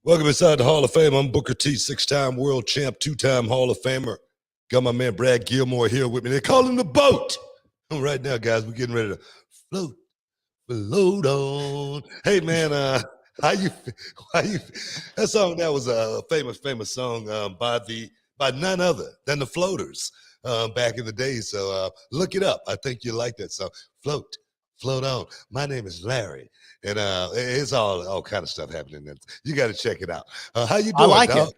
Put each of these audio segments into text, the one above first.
Welcome inside the Hall of Fame. I'm Booker T, 6-time world champ, 2-time Hall of Famer. Got my man Brad Gilmore here with me. They call him the boat. And right now, guys, we're getting ready to float on. Hey, man, how you? That song, that was a famous song by none other than the Floaters back in the day. So look it up. I think you like that song. Float on. My name is Larry. And it's all kind of stuff happening there. You got to check it out. How you doing? I like it.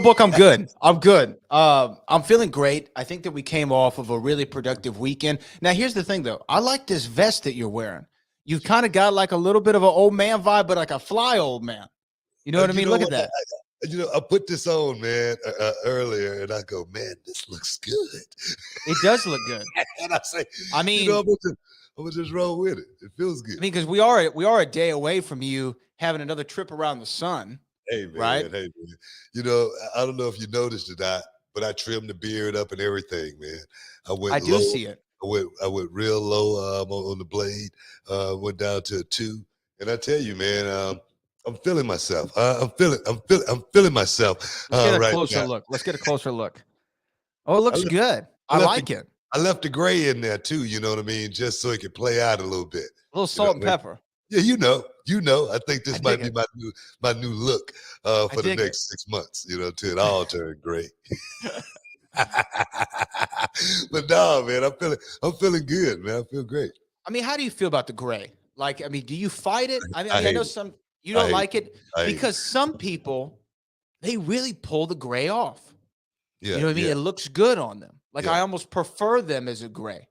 Book, I'm good. I'm good. I'm feeling great. I think that we came off of a really productive weekend. Now, here's the thing, though. I like this vest that you're wearing. You've kind of got like a little bit of an old man vibe, but like a fly old man. You know what I mean? Look at that. I put this on, man, earlier, and I go, man, this looks good. It does look good. And I say, I mean, I'm gonna just roll with it. It feels good. I mean, because we are a day away from you having another trip around the sun. Hey man, right? Hey man. I don't know if you noticed it or not, but I trimmed the beard up and everything, man. I do see it. I went real low on the blade. Went down to a 2, and I tell you, man, I'm feeling myself. I'm feeling myself. Let's get a closer look. Let's get a closer look. Oh, it looks good. I like it. I left the gray in there too, you know what I mean? Just so it could play out a little bit. A little salt and pepper. Yeah, you know. I think this might be my new look for the next 6 months, till it all turn gray. But no, man, I'm feeling good, man. I feel great. I mean, how do you feel about the gray? Like, I mean, do you fight it? I know some you don't like it because some people, they really pull the gray off. Yeah, you know what I mean? It looks good on them. Like I almost prefer them as a gray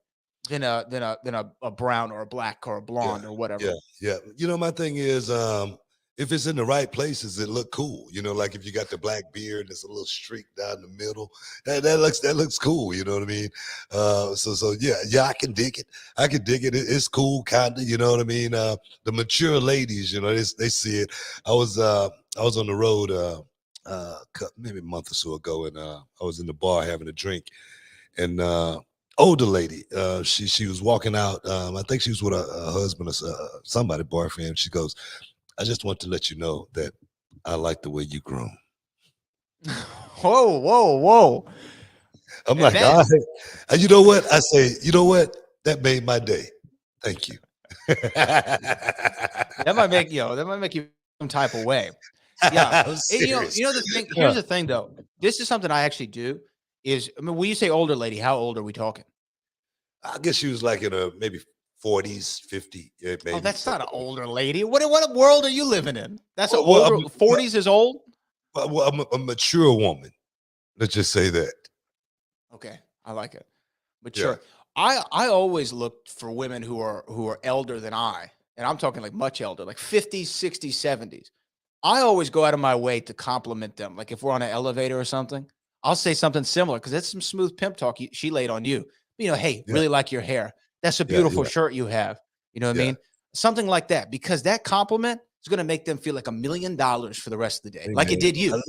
than a brown or a black or a blonde or whatever. Yeah. My thing is, if it's in the right places, it look cool. Like if you got the black beard, there's a little streak down the middle. That looks cool. You know what I mean? So I can dig it. It's cool, kinda. You know what I mean? The mature ladies, they see it. I was on the road maybe a month or so ago, and I was in the bar having a drink, and older lady, she was walking out. I think she was with a husband or somebody, boyfriend. She goes, I just want to let you know that I like the way you groom. Whoa. I'm like, you know what? I say, you know what? That made my day. Thank you. That might make you some type of way. Yeah. The thing, here's the thing though. This is something I actually do when you say older lady, how old are we talking? I guess she was like in maybe 40s, 50. Maybe. Oh, that's not an older lady. What world are you living in? That's older. 40s is old? Well, I'm a mature woman. Let's just say that. Okay. I like it. Mature. Yeah. I always look for women who are elder than I. And I'm talking like much elder, like 50s, 60s, 70s. I always go out of my way to compliment them. Like if we're on an elevator or something, I'll say something similar because that's some smooth pimp talk she laid on you. Hey, really like your hair. That's a beautiful shirt you have. You know what I mean? Something like that, because that compliment is going to make them feel like $1 million for the rest of the day, like it did you.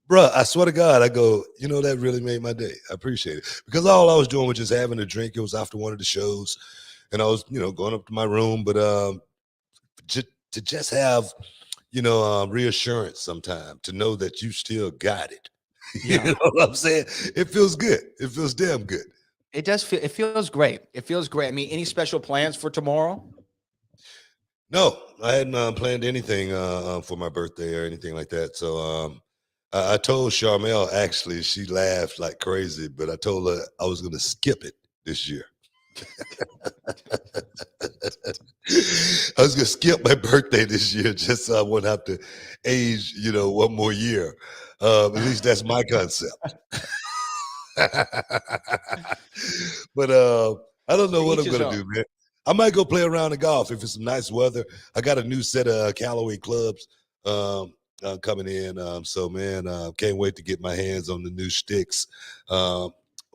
Bro, I swear to God, I go, that really made my day. I appreciate it. Because all I was doing was just having a drink. It was after one of the shows, and I was, going up to my room. But to just have, reassurance sometime, to know that you still got it. You know what I'm saying? It feels good. It feels damn good. It does feel. It feels great. It feels great. I mean, any special plans for tomorrow? No, I hadn't planned anything for my birthday or anything like that. So I told Charmel, actually, she laughed like crazy, but I told her I was going to skip it this year. I was going to skip my birthday this year just so I wouldn't have to age, one more year. At least that's my concept. But I don't know what I'm gonna do, man. I might go play around in golf if it's some nice weather. I got a new set of Callaway clubs coming in. So man, can't wait to get my hands on the new sticks.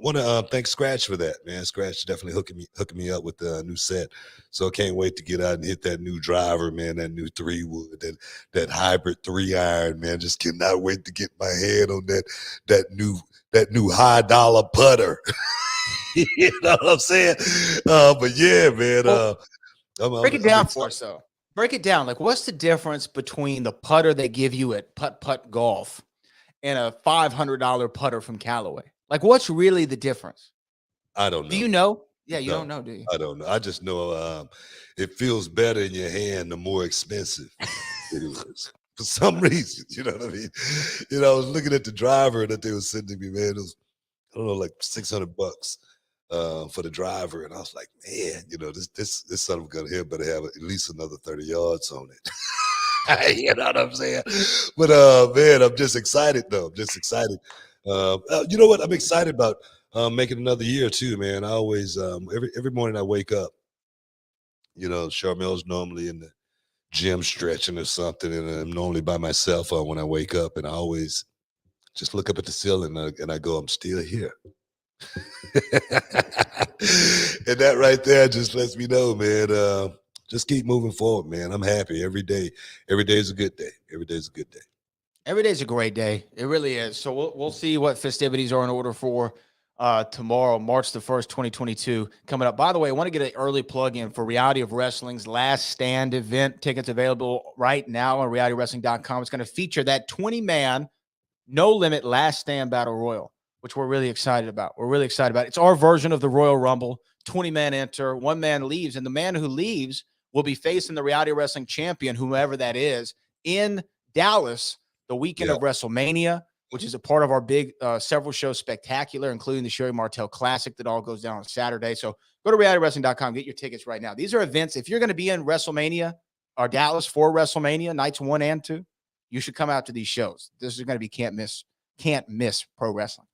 Want to thank Scratch for that, man. Scratch definitely hooking me up with the new set. So I can't wait to get out and hit that new driver, man, that new 3-wood, that hybrid 3-iron, man. Just cannot wait to get my hand on that new high dollar putter. You know what I'm saying? But yeah, man. Break it down for us, though. Break it down. Like, what's the difference between the putter they give you at Putt Putt Golf and a $500 putter from Callaway? Like, what's really the difference? I don't Do know. you know? Yeah, you No, don't know, do you? I don't know. I just know it feels better in your hand the more expensive it is. For some reason, you know what I mean? I was looking at the driver that they were sending me, man. It was, I don't know, like $600 for the driver. And I was like, man, this son of a gun here better have at least another 30 yards on it. You know what I'm saying? But man, I'm just excited though. I'm just excited. You know what? I'm excited about making another year too, man. I always every morning I wake up, Charmel's normally in the gym stretching or something, and I'm normally by myself when I wake up, and I always just look up at the ceiling and I go, I'm still here. And that right there just lets me know, man. Just keep moving forward, man. I'm happy every day. Every day is a good day. Every day is a good day. Every day's a great day. It really is. So we'll see what festivities are in order for tomorrow, March the 1st, 2022, coming up. By the way, I want to get an early plug in for Reality of Wrestling's Last Stand event. Tickets available right now on realitywrestling.com. It's going to feature that 20-man, no limit Last Stand Battle Royal, which we're really excited about. We're really excited about it. It's our version of the Royal Rumble. 20-man enter, one man leaves, and the man who leaves will be facing the Reality Wrestling champion, whoever that is, in Dallas the weekend of WrestleMania, which is a part of our big several shows spectacular, including the Sherry Martel Classic that all goes down on Saturday. So go to realitywrestling.com, get your tickets right now. These are events. If you're going to be in WrestleMania or Dallas for WrestleMania, nights 1 and 2, you should come out to these shows. This is going to be can't miss pro wrestling.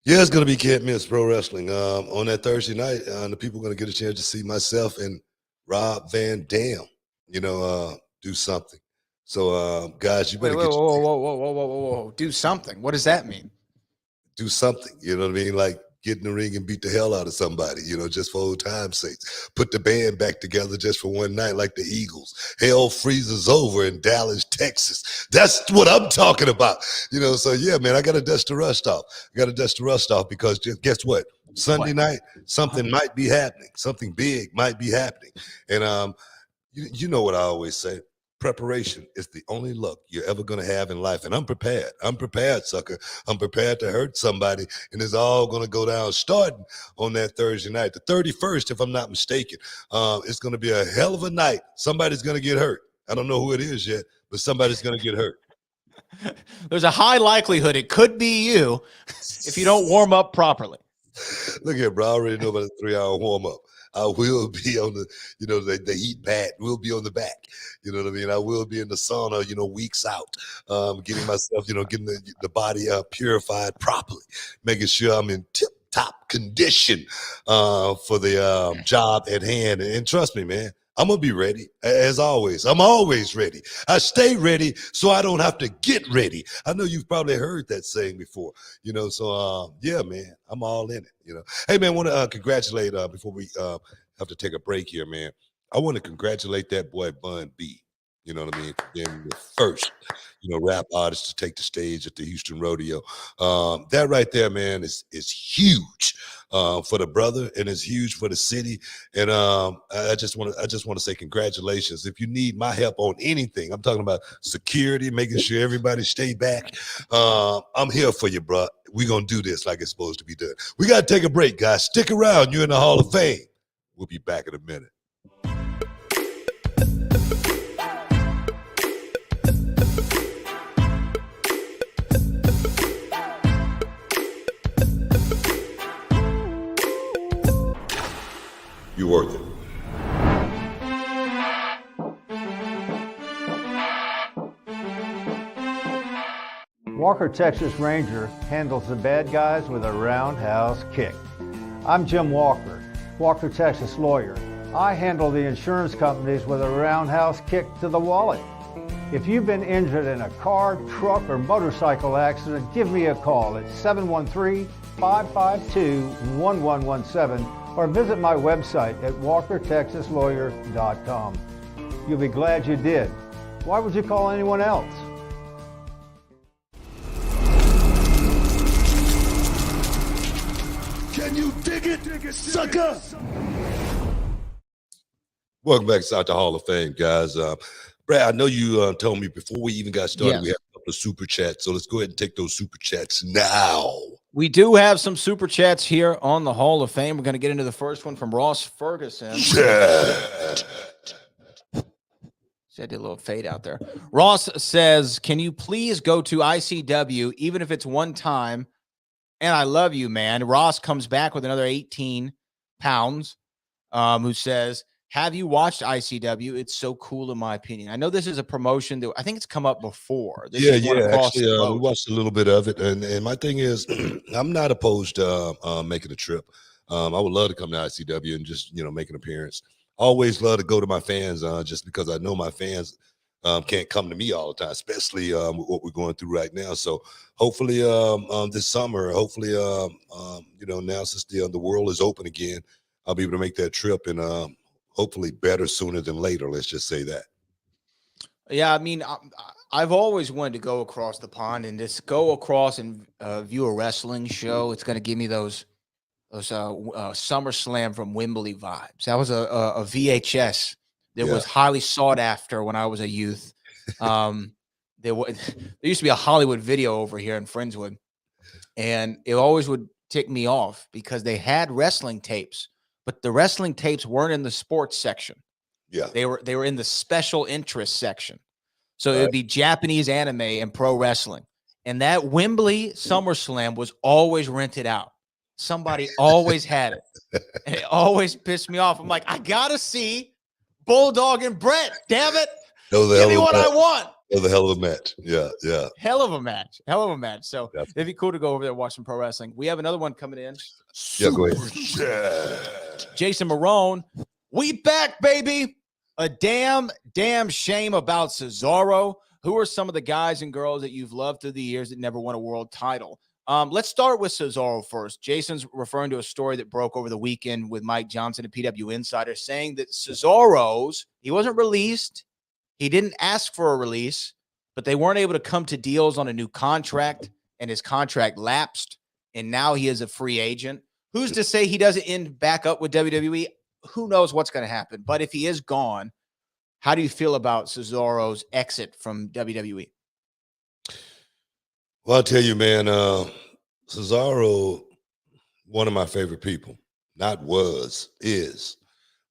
Yeah, it's going to be can't miss pro wrestling. On that Thursday night, the people are going to get a chance to see myself and Rob Van Dam, do something. So, guys, you better get whoa. Do something. What does that mean? Do something. You know what I mean? Like get in the ring and beat the hell out of somebody, just for old time's sake. Put the band back together just for one night like the Eagles. Hell freezes over in Dallas, Texas. That's what I'm talking about. So yeah, man, I got to dust the rust off. Because guess what? Sunday night, something might be happening. Something big might be happening. And you know what I always say. Preparation is the only luck you're ever going to have in life. And I'm prepared. I'm prepared, sucker. I'm prepared to hurt somebody. And it's all going to go down starting on that Thursday night. The 31st, if I'm not mistaken. It's going to be a hell of a night. Somebody's going to get hurt. I don't know who it is yet, but somebody's going to get hurt. There's a high likelihood it could be you if you don't warm up properly. Look here, bro. I already know about a 3-hour warm-up. I will be on the heat pad. We'll be on the back. You know what I mean? I will be in the sauna, weeks out, getting myself, getting the body purified properly, making sure I'm in tip-top condition for the job at hand. And trust me, man, I'm going to be ready, as always. I'm always ready. I stay ready so I don't have to get ready. I know you've probably heard that saying before, so yeah, man, I'm all in it, Hey, man, I want to congratulate, before we have to take a break here, man, I want to congratulate that boy, Bun B, you know what I mean, for being the first, rap artist to take the stage at the Houston Rodeo. That right there, man, is huge. For the brother, and it's huge for the city. And I just want to say congratulations. If you need my help on anything, I'm talking about security, making sure everybody stay back. I'm here for you, bro. We're gonna do this like it's supposed to be done. We gotta take a break, guys. Stick around. You're in the Hall of Fame. We'll be back in a minute. You're worth it. Walker, Texas Ranger handles the bad guys with a roundhouse kick. I'm Jim Walker, Walker, Texas lawyer. I handle the insurance companies with a roundhouse kick to the wallet. If you've been injured in a car, truck, or motorcycle accident, give me a call at 713-552-1117 or visit my website at walkertexaslawyer.com. You'll be glad you did. Why would you call anyone else? Can you dig it, sucker? Welcome back to the Hall of Fame, guys. Brad, I know you told me before we even got started, we Yes. have a couple of super chats. So let's go ahead and take those super chats now. We do have some super chats here on the Hall of Fame. We're going to get into the first one from Ross Ferguson. See, I did a little fade out there. Ross says, can you please go to ICW, even if it's one time? And I love you, man. Ross comes back with another 18 pounds, who says, have you watched ICW? It's so cool, in my opinion. I know this is a promotion that I think it's come up before. This is one across Actually, the we watched a little bit of it. And my thing is, I'm not opposed to making a trip. I would love to come to ICW and just, make an appearance. Always love to go to my fans just because I know my fans can't come to me all the time, especially with what we're going through right now. So hopefully this summer, hopefully, now since the world is open again, I'll be able to make that trip and hopefully better sooner than later. Let's just say that. Yeah, I mean, I've always wanted to go across the pond and just go across and view a wrestling show. It's going to give me those SummerSlam from Wembley vibes. That was a VHS that was highly sought after when I was a youth. There used to be a Hollywood Video over here in Friendswood, and it always would tick me off because they had wrestling tapes, but the wrestling tapes weren't in the sports section. Yeah, they were in the special interest section. So it would be Japanese anime and pro wrestling, and that Wembley SummerSlam was always rented out. Somebody always had it, and it always pissed me off. I'm like, I gotta see Bulldog and Brett. Damn it! Give me what I want. It was a hell of a match. Yeah. Hell of a match. So it'd be cool to go over there and watch some pro wrestling. We have another one coming in. Yeah, go ahead. Jason Marone, we back, baby. A damn shame about Cesaro. Who are some of the guys and girls that you've loved through the years that never won a world title? Let's start with Cesaro first. Jason's referring to a story that broke over the weekend with Mike Johnson at PW Insider, saying that he wasn't released. He didn't ask for a release, but they weren't able to come to deals on a new contract, and his contract lapsed, and now he is a free agent. Who's to say he doesn't end back up with WWE? Who knows what's going to happen? But if he is gone, how do you feel about Cesaro's exit from WWE? Well, I'll tell you, man, Cesaro, one of my favorite people, is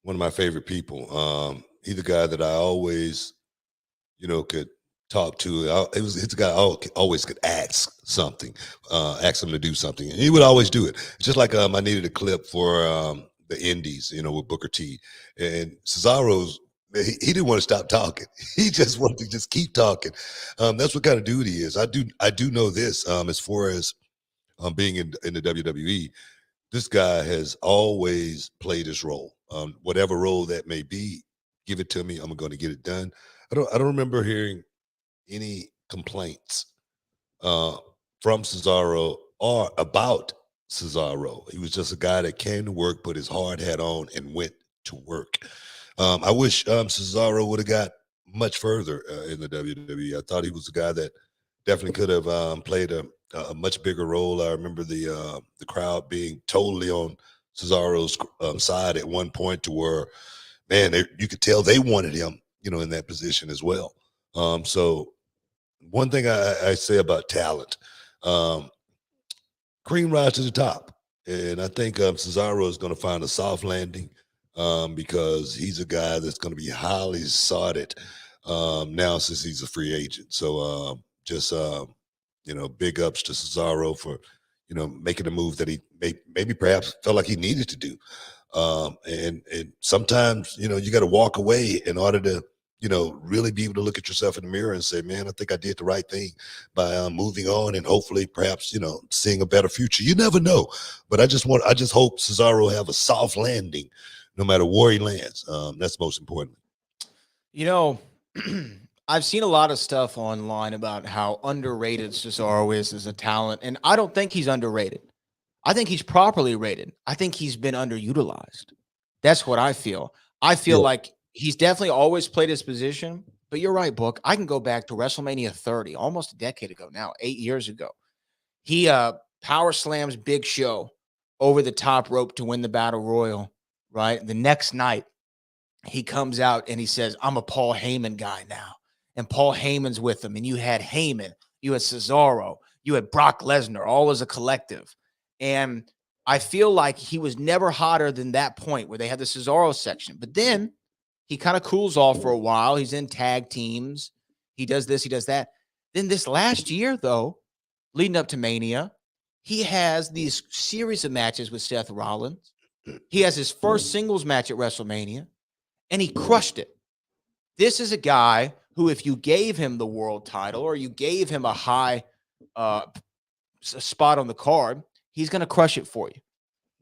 one of my favorite people. He's a guy that I always, could talk to. It's a guy I always could ask something, ask him to do something. And he would always do it. Just like I needed a clip for the Indies, with Booker T. And Cesaro's, he didn't want to stop talking. He just wanted to just keep talking. That's what kind of dude he is. I do know this as far as being in the WWE, this guy has always played his role. Whatever role that may be, give it to me. I'm going to get it done. I don't remember hearing any complaints from Cesaro or about Cesaro. He was just a guy that came to work, put his hard hat on, and went to work. I wish Cesaro would have got much further in the WWE. I thought he was a guy that definitely could have played a much bigger role. I remember the crowd being totally on Cesaro's side at one point, to where, man, you could tell they wanted him, in that position as well. So one thing I say about talent, cream rise to the top. And I think Cesaro is going to find a soft landing because he's a guy that's going to be highly sought now since he's a free agent. So big ups to Cesaro for, making a move that he maybe perhaps felt like he needed to do. And sometimes, you got to walk away in order to, really be able to look at yourself in the mirror and say, man, I think I did the right thing by moving on and hopefully perhaps, seeing a better future. You never know. But I just hope Cesaro have a soft landing no matter where he lands. That's most important. I've seen a lot of stuff online about how underrated Cesaro is as a talent, and I don't think he's underrated. I think he's properly rated. I think he's been underutilized. That's what I feel. I feel like he's definitely always played his position, but you're right, Book. I can go back to WrestleMania 30, almost a decade ago now, 8 years ago. He power slams Big Show over the top rope to win the Battle Royal, right? The next night, he comes out and he says, I'm a Paul Heyman guy now. And Paul Heyman's with him. And you had Heyman, you had Cesaro, you had Brock Lesnar, all as a collective. And I feel like he was never hotter than that point where they had the Cesaro section. But then he kind of cools off for a while. He's in tag teams. He does this, he does that. Then this last year, though, leading up to Mania, he has these series of matches with Seth Rollins. He has his first singles match at WrestleMania, and he crushed it. This is a guy who, if you gave him the world title or you gave him a high spot on the card, he's going to crush it for you.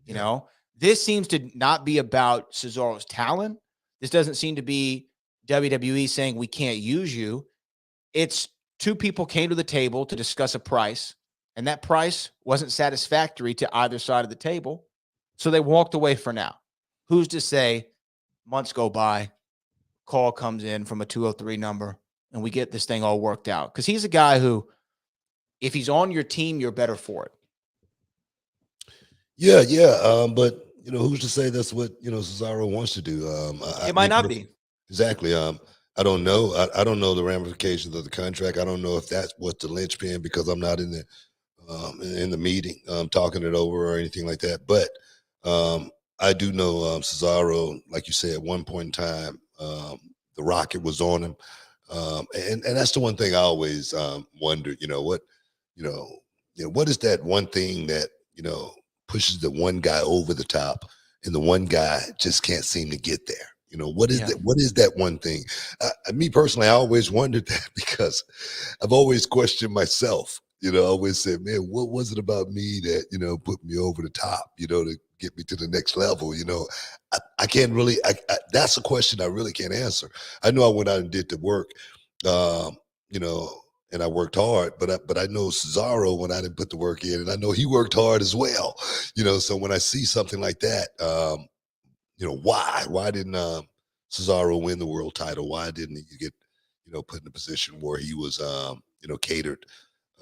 You know, this seems to not be about Cesaro's talent. This doesn't seem to be WWE saying we can't use you. It's two people came to the table to discuss a price, and that price wasn't satisfactory to either side of the table. So they walked away for now. Who's to say months go by, call comes in from a 203 number, and we get this thing all worked out? Because he's a guy who, if he's on your team, you're better for it. Yeah. But who's to say that's what Cesaro wants to do? It might not be. Exactly. I don't know. I don't know the ramifications of the contract. I don't know if that's what the linchpin, because I'm not in the meeting talking it over or anything like that. But I do know Cesaro, like you said, at one point in time, the rocket was on him, and that's the one thing I always wondered. What is that one thing that pushes the one guy over the top, and the one guy just can't seem to get there? What is that? What is that one thing? Me personally, I always wondered that, because I've always questioned myself. I always said, man, what was it about me that, put me over the top, to get me to the next level? I can't really, that's a question I really can't answer. I know I went out and did the work, and I worked hard, but I know Cesaro, when I didn't put the work in, and I know he worked hard as well, so when I see something like that, why didn't Cesaro win the world title? Why didn't he get, put in a position where he was, catered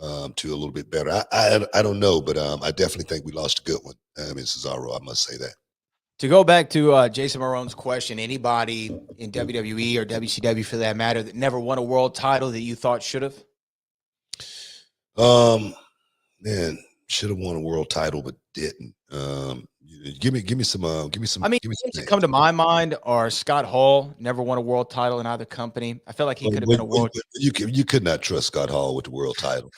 to a little bit better? I don't know, but I definitely think we lost a good one. Cesaro, I must say that. To go back to Jason Marone's question, anybody in WWE or WCW for that matter that never won a world title that you thought should have? Man, should have won a world title but didn't. Give me some. I mean, names that come to my mind are Scott Hall, never won a world title in either company. I feel like he could have been a world. You could not trust Scott Hall with the world title.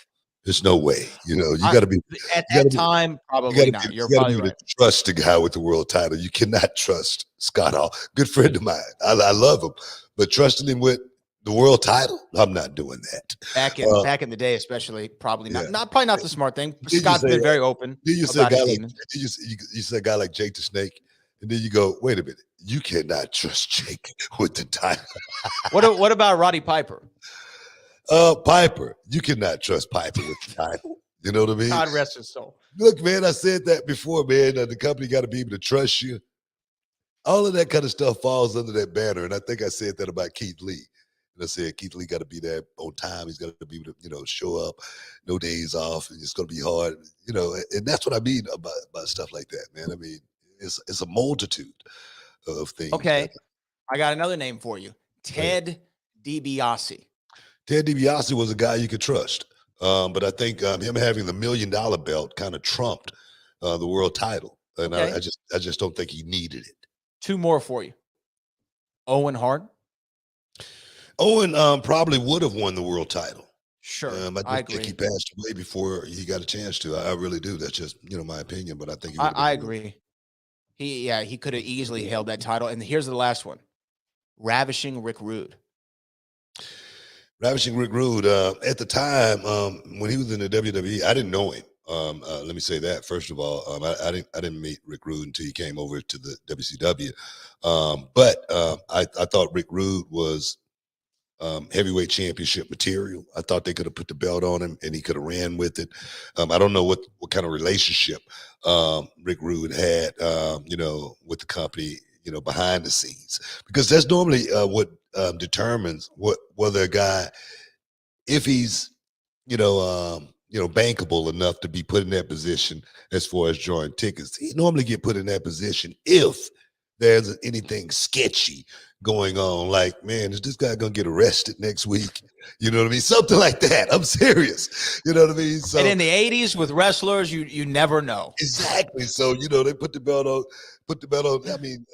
There's no way. You got to be at that time. Probably not. You're probably right. Trust the guy with the world title. You cannot trust Scott Hall. Good friend of mine. I love him, but trusting him with the world title, I'm not doing that. Back in the day, especially, probably not. Probably not the smart thing. Scott's been very open. You say a guy like Jake the Snake, and then you go, wait a minute, you cannot trust Jake with the title. What about Roddy Piper? Piper, you cannot trust Piper with the title. You know what I mean? God rest his soul. Look, man, I said that before, man. The company got to be able to trust you. All of that kind of stuff falls under that banner, and I think I said that about Keith Lee. And I said, Keith Lee got to be there on time. He's got to be able to, show up, no days off. And it's going to be hard, and that's what I mean about stuff like that, man. I mean, it's a multitude of things. Okay. I got another name for you. Ted DiBiase. Ted DiBiase was a guy you could trust. But I think him having the $1 million belt kind of trumped the world title. And okay. I just don't think he needed it. Two more for you. Owen Hart. Owen probably would have won the world title. Sure, I agree. Think he passed away before he got a chance to. I really do. That's just my opinion, but I think I agree. He could have easily held that title. And here's the last one: Ravishing Rick Rude. Ravishing Rick Rude. At the time when he was in the WWE, I didn't know him. Let me say that first of all. I didn't meet Rick Rude until he came over to the WCW. But I thought Rick Rude was heavyweight championship material. I thought they could have put the belt on him and he could have ran with it. I don't know what kind of relationship Rick Rude had, with the company, behind the scenes, because that's normally what determines whether a guy, if he's, bankable enough to be put in that position as far as drawing tickets. He normally get put in that position if there's anything sketchy going on. Like, man, is this guy gonna get arrested next week? You know what I mean? Something like that. I'm serious. You know what I mean? So, and in the 80s with wrestlers, you never know. exactly. So, you know, they put the belt on. I mean,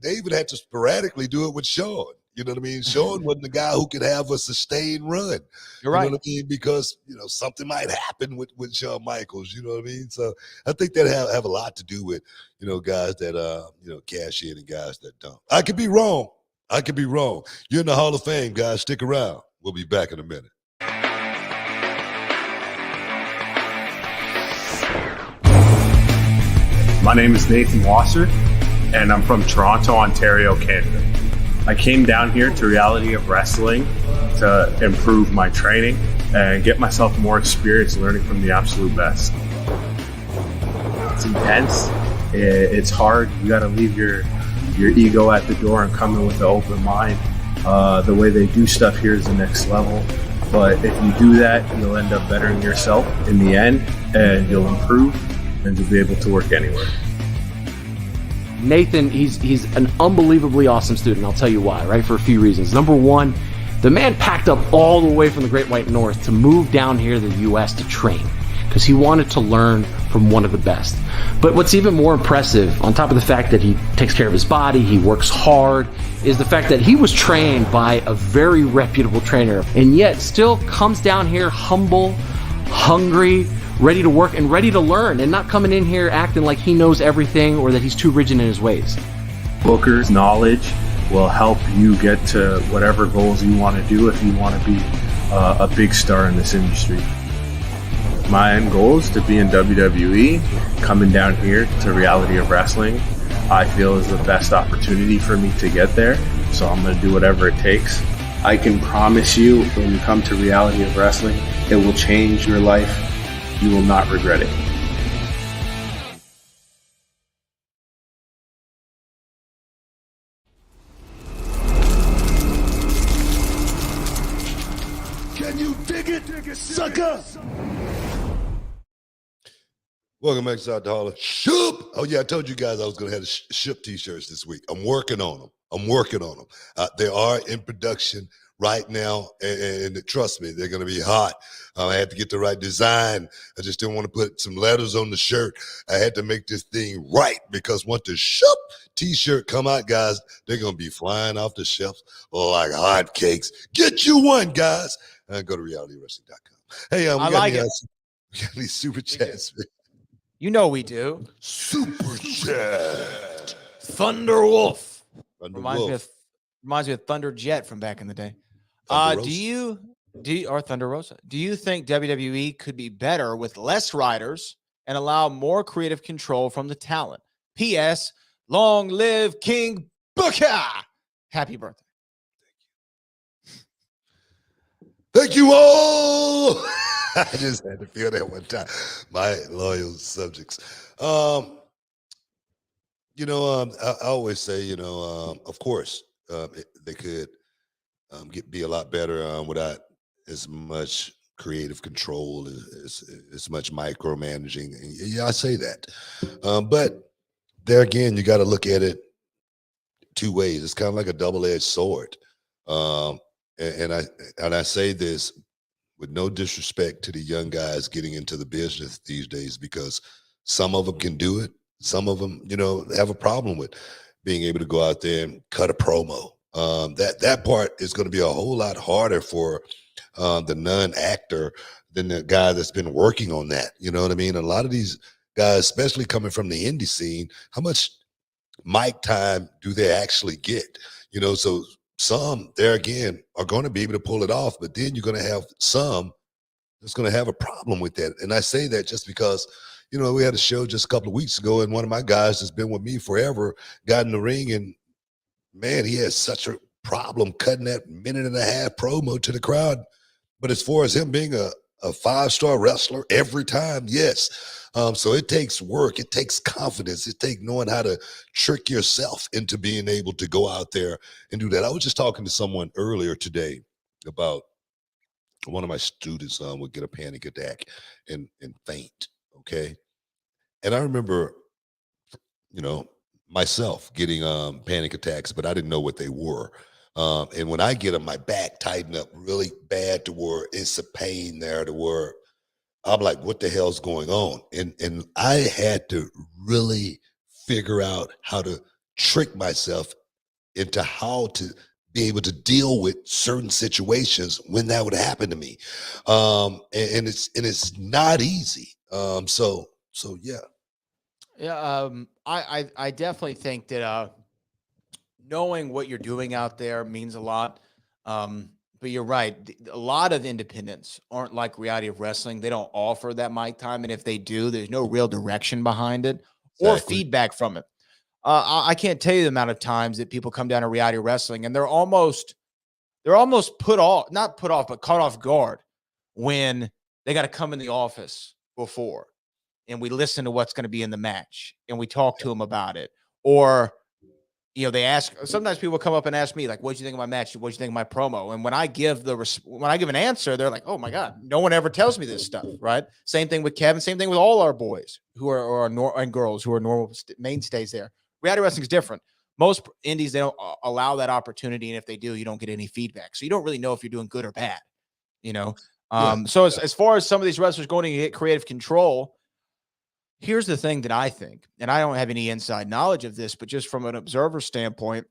David had to sporadically do it with Shawn. You know what I mean? Shawn wasn't the guy who could have a sustained run. You're You right. know what I mean? Because, you know, something might happen with Shawn Michaels. You know what I mean? So I think that have a lot to do with, you know, guys that, you know, cash in and guys that don't. I could be wrong. You're in the Hall of Fame, guys. Stick around. We'll be back in a minute. My name is Nathan Wasser, and I'm from Toronto, Ontario, Canada. I came down here to Reality of Wrestling to improve my training and get myself more experience learning from the absolute best. It's intense. It's hard. You got to leave your ego at the door and come in with an open mind. The way they do stuff here is the next level. But if you do that, you'll end up bettering yourself in the end, and you'll improve, and you'll be able to work anywhere. Nathan, he's an unbelievably awesome student. I'll tell you why, right? For a few reasons. Number one, the man packed up all the way from the Great White North to move down here to the U.S. to train because he wanted to learn from one of the best. But what's even more impressive, on top of the fact that he takes care of his body, he works hard, is the fact that he was trained by a very reputable trainer and yet still comes down here humble, hungry, ready to work and ready to learn, and not coming in here acting like he knows everything or that he's too rigid in his ways. Booker's knowledge will help you get to whatever goals you want to do if you want to be a big star in this industry. My end goal is to be in WWE. Coming down here to Reality of Wrestling, I feel is the best opportunity for me to get there, so I'm going to do whatever it takes. I can promise you, when you come to Reality of Wrestling, it will change your life. You will not regret it. Can you dig it, sucker? Welcome back to the Hall of Ship. Oh yeah, I told you guys I was gonna have the Ship t-shirts this week. I'm working on them. They are in production right now, and trust me, they're gonna be hot. I had to get the right design. I just didn't want to put some letters on the shirt. I had to make this thing right because once the Ship t-shirt come out, guys, they're gonna be flying off the shelves like hotcakes. Get you one, guys. Go to realitywrestling.com. Hey, I like it. We got any super chats, man. You know we do. Super chat. Thunder Wolf. Thunder Reminds Wolf. me of Thunder Jet from back in the day. Thunder Do you or Thunder Rosa? Do you think WWE could be better with less writers and allow more creative control from the talent? P.S. Long live King Booker. Happy birthday. Thank you all. I just had to feel that one time. My loyal subjects. I always say, of course, they could be a lot better without as much creative control, as much micromanaging. Yeah, I say that. But there again, you got to look at it two ways. It's kind of like a double-edged sword. And I say this with no disrespect to the young guys getting into the business these days, because some of them can do it. Some of them, have a problem with being able to go out there and cut a promo. That part is going to be a whole lot harder for the non-actor than the guy that's been working on that. You know what I mean? A lot of these guys, especially coming from the indie scene, how much mic time do they actually get? So some there again are going to be able to pull it off, but then you're going to have some that's going to have a problem with that. And I say that just because, we had a show just a couple of weeks ago, and one of my guys that's been with me forever got in the ring, and man, he has such a problem cutting that minute and a half promo to the crowd. But as far as him being a 5-star wrestler every time, yes. So it takes work. It takes confidence. It takes knowing how to trick yourself into being able to go out there and do that. I was just talking to someone earlier today about one of my students would get a panic attack and faint, okay? And I remember, myself getting panic attacks, but I didn't know what they were. And when I get them, my back tightened up really bad to where it's a pain there to where I'm like, what the hell's going on? And I had to really figure out how to trick myself into how to be able to deal with certain situations when that would happen to me. And it's not easy. So yeah. Yeah, I definitely think that knowing what you're doing out there means a lot. But you're right. A lot of independents aren't like reality of wrestling. They don't offer that mic time, and if they do, there's no real direction behind it or Exactly. feedback from it. I can't tell you the amount of times that people come down to reality wrestling and they're almost not put off, but caught off guard when they got to come in the office before and we listen to what's going to be in the match and we talk to them about it. Or, they ask, sometimes people come up and ask me, like, what'd you think of my match? What'd you think of my promo? And when I give an answer, they're like, oh my God, no one ever tells me this stuff. Right. Same thing with Kevin, same thing with all our boys and girls who are normal mainstays there. Reality wrestling is different. Most indies, they don't allow that opportunity. And if they do, you don't get any feedback. So you don't really know if you're doing good or bad, Yeah. So as far as some of these wrestlers going to get creative control, here's the thing that I think, and I don't have any inside knowledge of this, but just from an observer standpoint,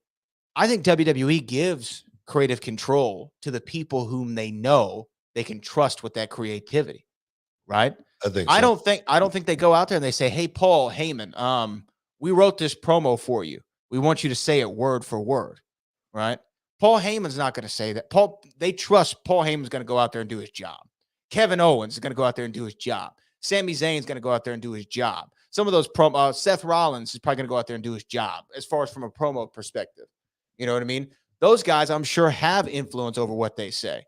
I think WWE gives creative control to the people whom they know they can trust with that creativity, right? I think I so. don't think they go out there and they say, "Hey, Paul Heyman, we wrote this promo for you. We want you to say it word for word," right? Paul Heyman's not going to say that. They trust Paul Heyman's going to go out there and do his job. Kevin Owens is going to go out there and do his job. Sami Zayn's going to go out there and do his job. Some of those Seth Rollins is probably going to go out there and do his job as far as from a promo perspective. You know what I mean? Those guys, I'm sure, have influence over what they say.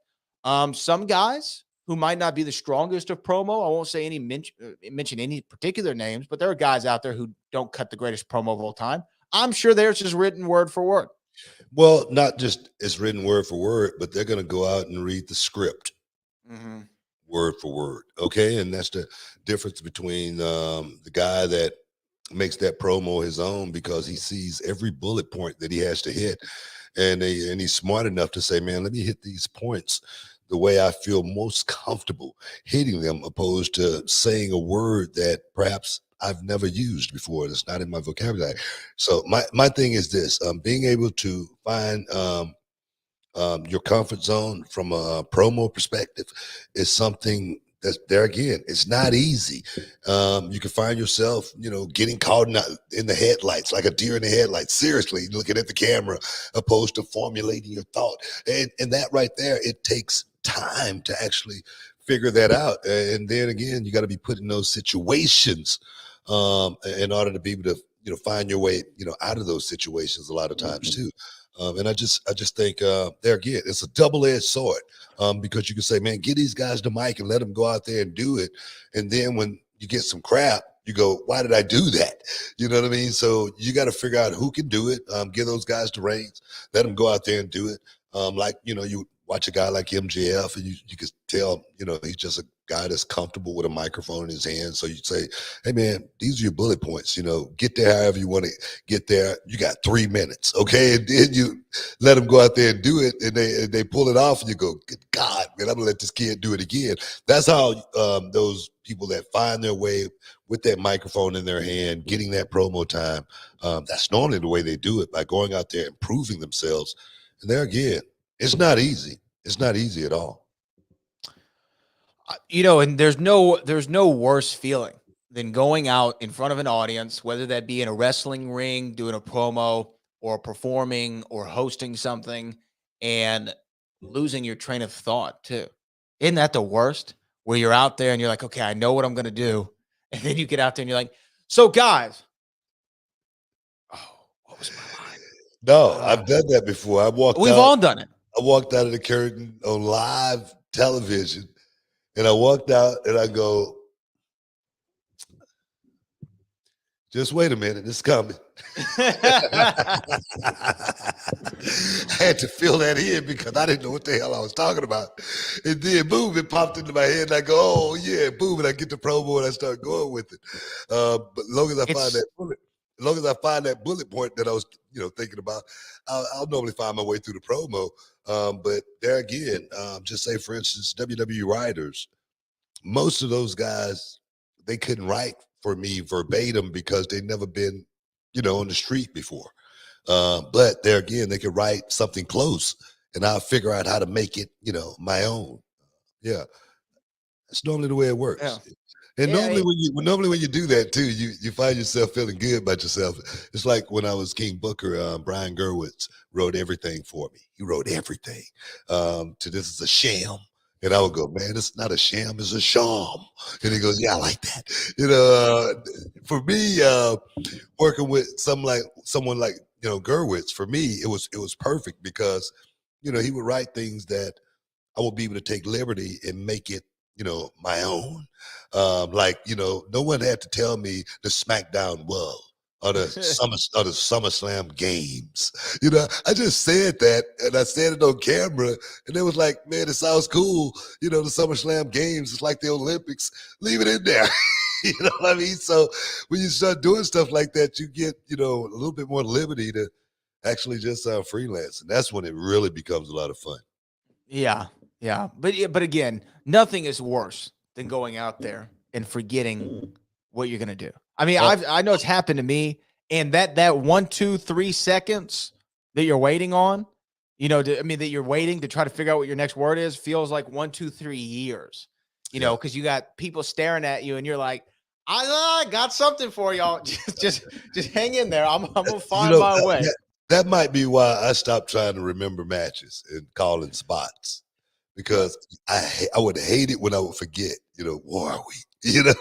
Some guys who might not be the strongest of promo, I won't say mention any particular names, but there are guys out there who don't cut the greatest promo of all time. I'm sure theirs is written word for word. Well, not just it's written word for word, but they're going to go out and read the script. Mm-hmm. Word for word. Okay. And that's the difference between the guy that makes that promo his own because he sees every bullet point that he has to hit. And he's smart enough to say, man, let me hit these points the way I feel most comfortable hitting them, opposed to saying a word that perhaps I've never used before. That's not in my vocabulary. So my thing is this, being able to find your comfort zone from a promo perspective is something that's there again. It's not easy. You can find yourself, getting caught in the headlights, like a deer in the headlights, seriously looking at the camera, opposed to formulating your thought. And that right there, it takes time to actually figure that out. And then again, you got to be put in those situations in order to be able to, find your way, out of those situations a lot of times too. And I just think there again, it's a double-edged sword because you can say, man, get these guys the mic and let them go out there and do it. And then when you get some crap, you go, why did I do that? You know what I mean? So you got to figure out who can do it. Give those guys the reins, let them go out there and do it. You watch a guy like MJF and you can tell, he's just a guy that's comfortable with a microphone in his hand. So you say, hey man, these are your bullet points, get there however you want to get there. You got 3 minutes. Okay. And then you let them go out there and do it and they pull it off and you go, good God, man, I'm gonna let this kid do it again. That's how those people that find their way with that microphone in their hand, getting that promo time. That's normally the way they do it, by going out there and proving themselves. And there again, it's not easy. It's not easy at all. And there's no worse feeling than going out in front of an audience, whether that be in a wrestling ring, doing a promo, or performing or hosting something, and losing your train of thought too. Isn't that the worst? Where you're out there and you're like, okay, I know what I'm going to do. And then you get out there and you're like, so guys, what was my line? No, I've done that before. We've all done it. I walked out of the curtain on live television and I walked out and I go, just wait a minute, it's coming. I had to fill that in because I didn't know what the hell I was talking about. And then boom, it popped into my head and I go, oh yeah, boom, and I get the promo and I start going with it. But as long as I find that bullet. as long as I find that bullet point that I was, thinking about, I'll normally find my way through the promo. But there again, just say, for instance, WWE writers, most of those guys, they couldn't write for me verbatim because they'd never been, on the street before. But there again, they could write something close and I'll figure out how to make it, my own. Yeah. That's normally the way it works. Yeah. And normally when you do that too, you find yourself feeling good about yourself. It's like when I was King Booker, Brian Gerwitz wrote everything for me. He wrote everything. To This Is a Sham. And I would go, man, it's not a sham, it's a sham. And he goes, yeah, I like that. For me, working with someone like Gerwitz, for me, it was perfect because, he would write things that I would be able to take liberty and make it, my own. No one had to tell me the SmackDown well or the SummerSlam games. I just said that and I said it on camera and it was like, man, it sounds cool. The SummerSlam games, it's like the Olympics. Leave it in there. You know what I mean? So when you start doing stuff like that, you get, a little bit more liberty to actually just freelance. And that's when it really becomes a lot of fun. Yeah. Yeah. But again, nothing is worse than going out there and forgetting what you're going to do. I mean, I know it's happened to me, and that 1, 2, 3 seconds that you're waiting on, that you're waiting to try to figure out what your next word is feels like 1, 2, 3 years, because you got people staring at you and you're like, I got something for y'all. just hang in there. I'm going to find my way. That might be why I stopped trying to remember matches and calling spots, because I would hate it when I would forget, war we, that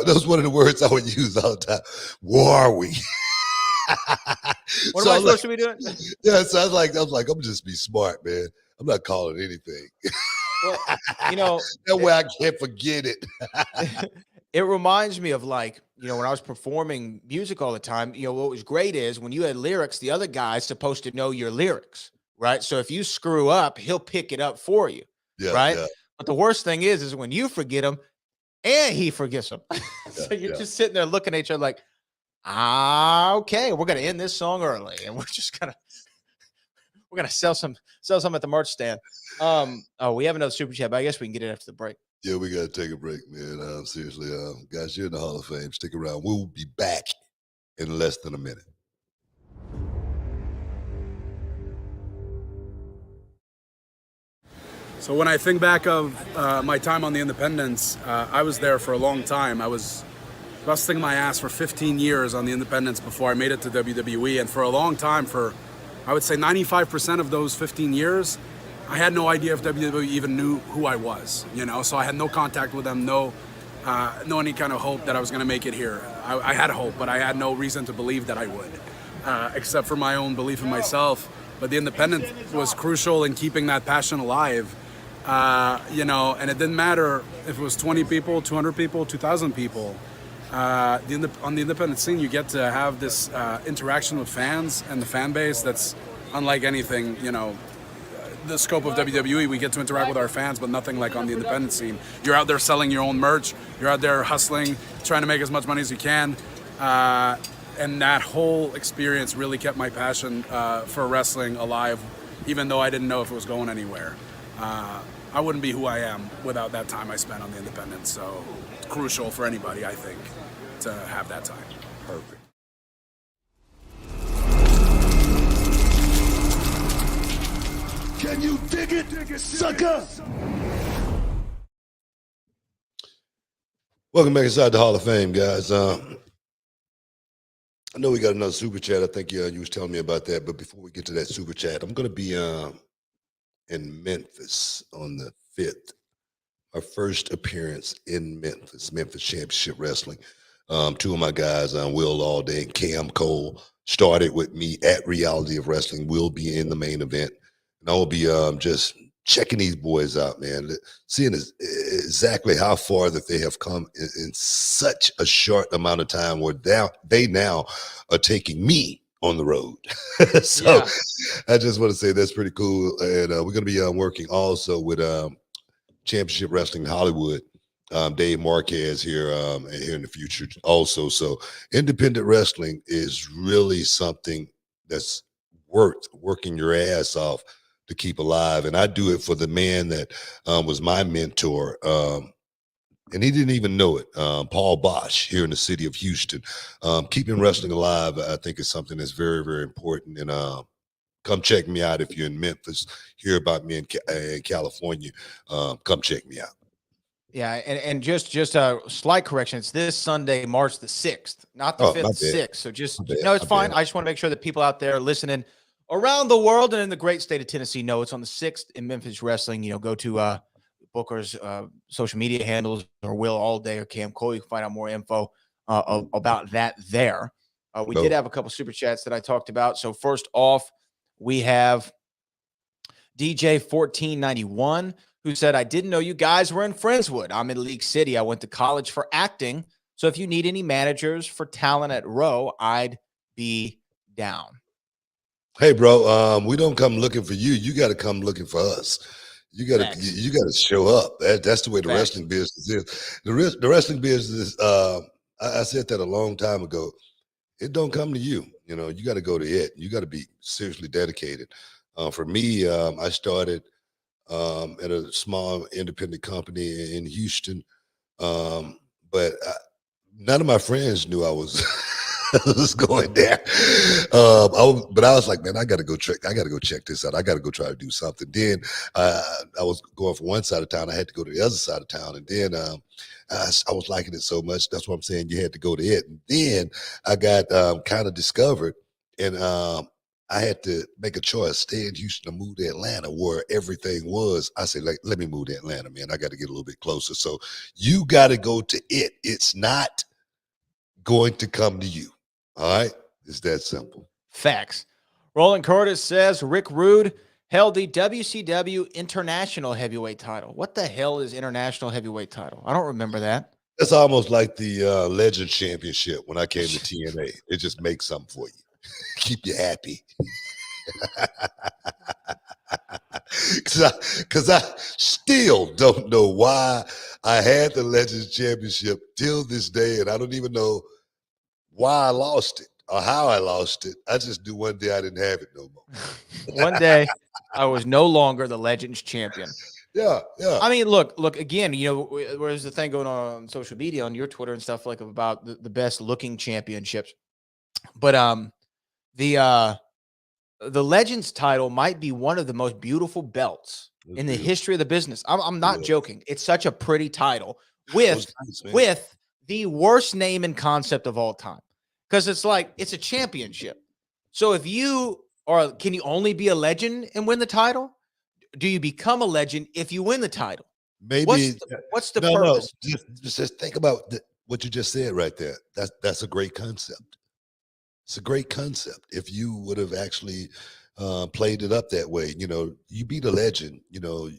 was one of the words I would use all the time. War we. What am I supposed to be doing? Yeah, so I was like, I'm just be smart, man. I'm not calling anything. Well, that way I can't forget it. It reminds me of when I was performing music all the time, what was great is when you had lyrics, the other guy's supposed to know your lyrics, right? So if you screw up, he'll pick it up for you, right? Yeah. But the worst thing is when you forget them and he forgets them. So you're just sitting there looking at each other like, okay, we're going to end this song early and we're going to sell some at the merch stand. We have another super chat, but I guess we can get it after the break. Yeah, we got to take a break, man. Seriously, guys, you're in the Hall of Fame. Stick around. We'll be back in less than a minute. So when I think back of my time on the independents, I was there for a long time. I was busting my ass for 15 years on the independents before I made it to WWE. And for a long time, for I would say 95% of those 15 years, I had no idea if WWE even knew who I was, so I had no contact with them, no any kind of hope that I was going to make it here. I had hope, but I had no reason to believe that I would, except for my own belief in myself. But the independent was crucial in keeping that passion alive, and it didn't matter if it was 20 people, 200 people, 2,000 people. On the independent scene, you get to have this interaction with fans and the fan base that's unlike anything, the scope of WWE. We get to interact with our fans, but nothing like on the independent scene. You're out there selling your own merch. You're out there hustling, trying to make as much money as you can. And that whole experience really kept my passion for wrestling alive, even though I didn't know if it was going anywhere. I wouldn't be who I am without that time I spent on the independent. So it's crucial for anybody, I think, to have that time. Perfect. Can you dig it, sucker? Welcome back inside the Hall of Fame, guys. I know we got another super chat. I think you was telling me about that. But before we get to that super chat, I'm going to be in Memphis on the 5th. Our first appearance in Memphis Championship Wrestling. Two of my guys, Will Alday and Cam Cole, started with me at Reality of Wrestling. Will be in the main event. And I will be just checking these boys out, man, seeing exactly how far that they have come in such a short amount of time where they now are taking me on the road. So yeah. I just want to say that's pretty cool. And we're going to be working also with Championship Wrestling Hollywood. Dave Marquez here here in the future also. So independent wrestling is really something that's worth working your ass off to keep alive. And I do it for the man that was my mentor. And he didn't even know it. Paul Bosch here in the city of Houston. Keeping wrestling alive, I think, is something that's very, very important. And come check me out if you're in Memphis. Hear about me in California. Come check me out. Yeah, and just a slight correction. It's this Sunday, March the 6th, not the 5th, 6th. So no, it's fine. I just want to make sure that people out there listening around the world and in the great state of Tennessee know it's on the 6th in Memphis Wrestling. You know, go to Booker's social media handles, or Will All Day, or Cam Cole. You can find out more info about that there. We did have a couple super chats that I talked about. So first off, we have DJ 1491, who said, I didn't know you guys were in Friendswood. I'm in League City. I went to college for acting. So if you need any managers for talent at Row, I'd be down. Hey, bro, we don't come looking for you. You got to come looking for us. You got to show up. That's the way the wrestling business is. The wrestling business, I said that a long time ago. It don't come to you. You know, you got to go to it. You got to be seriously dedicated. For me, I started at a small independent company in Houston. But none of my friends knew I was was going there. But I was like, man, I got to go check this out. I got to go try to do something. Then I was going from one side of town. I had to go to the other side of town. And then I was liking it so much. That's what I'm saying. You had to go to it. And then I got kind of discovered, and I had to make a choice, stay in Houston or move to Atlanta, where everything was. I said, like, let me move to Atlanta, man. I got to get a little bit closer. So you got to go to it. It's not going to come to you. All right? It's that simple. Facts. Roland Curtis says, Rick Rude held the WCW International Heavyweight title. What the hell is International Heavyweight title? I don't remember that. It's almost like the Legend Championship when I came to TNA. It just makes something for you. Keep you happy. Because I still don't know why I had the Legends Championship till this day, and I don't even know why I lost it or how I lost it. I just knew one day I didn't have it no more. One day I was no longer the Legends champion. Yeah. I mean, look, again, you know, there's the thing going on social media, on your Twitter and stuff, like about the best looking championships. But the Legends title might be one of the most beautiful belts in the history of the business. I'm not joking. It's such a pretty title with the worst name and concept of all time, because it's like, it's a championship. So if you are, can you only be a legend and win the title? Do you become a legend if you win the title? Maybe what's the purpose? No, just think about what you just said right there. That's a great concept. It's a great concept. If you would have actually played it up that way, you know, you beat a legend, you know,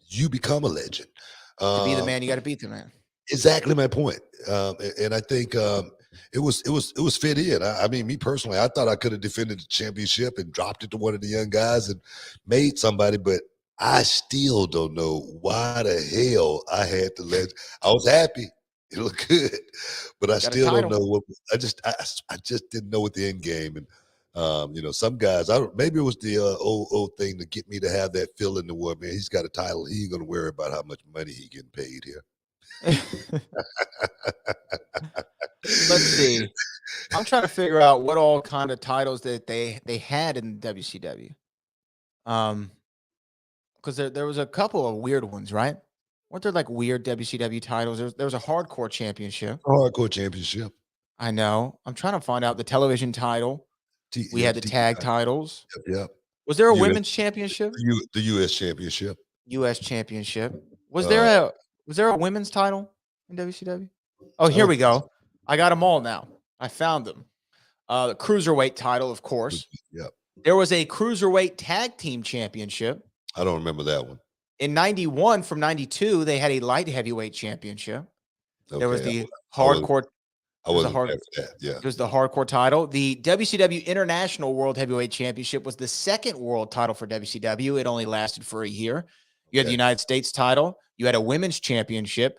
you become a legend. To be the man, you got to beat the man. Exactly my point. And I think it was fit in. I mean, me personally, I thought I could have defended the championship and dropped it to one of the young guys and made somebody, but I still don't know why the hell I had to I was happy. It looked good, but I still don't know what. I just didn't know what the end game. And you know, some guys, maybe it was the old thing to get me to have that feeling to where, man, he's got a title. He ain't gonna worry about how much money he getting paid here. Let's see. I'm trying to figure out what all kind of titles that they had in WCW. Because there was a couple of weird ones, right? Weren't there like weird WCW titles? There was a hardcore championship. Hardcore championship. I know. I'm trying to find out the television title. We had the tag titles. Yep. Was there a women's championship? The U.S. championship. U.S. championship. Was there a women's title in WCW? Oh, here we go. I got them all now. I found them. The cruiserweight title, of course. Yep. There was a cruiserweight tag team championship. I don't remember that one. In 91, from 92, they had a light heavyweight championship. Okay, there was the hardcore. I wasn't there for that. Yeah. It was the hardcore title. The WCW International World Heavyweight Championship was the second world title for WCW. It only lasted for a year. You had the United States title. You had a women's championship.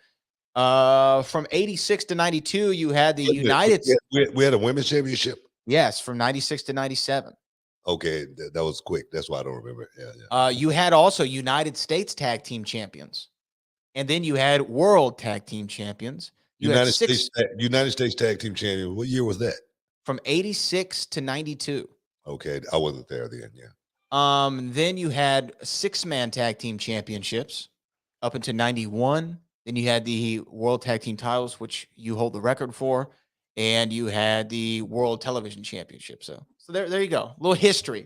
From 86 to 92, you had the United. We had a women's championship. Yes, from 96 to 97. Okay, that was quick. That's why I don't remember. Yeah. You had also United States Tag Team Champions, and then you had World Tag Team Champions. United States Tag Team Champion. What year was that? From 86 to 92. Okay, I wasn't there then. Yeah. Then you had 6-man tag team championships up until 91. Then you had the World Tag Team titles, which you hold the record for, and you had the World Television Championship. So there you go. Little history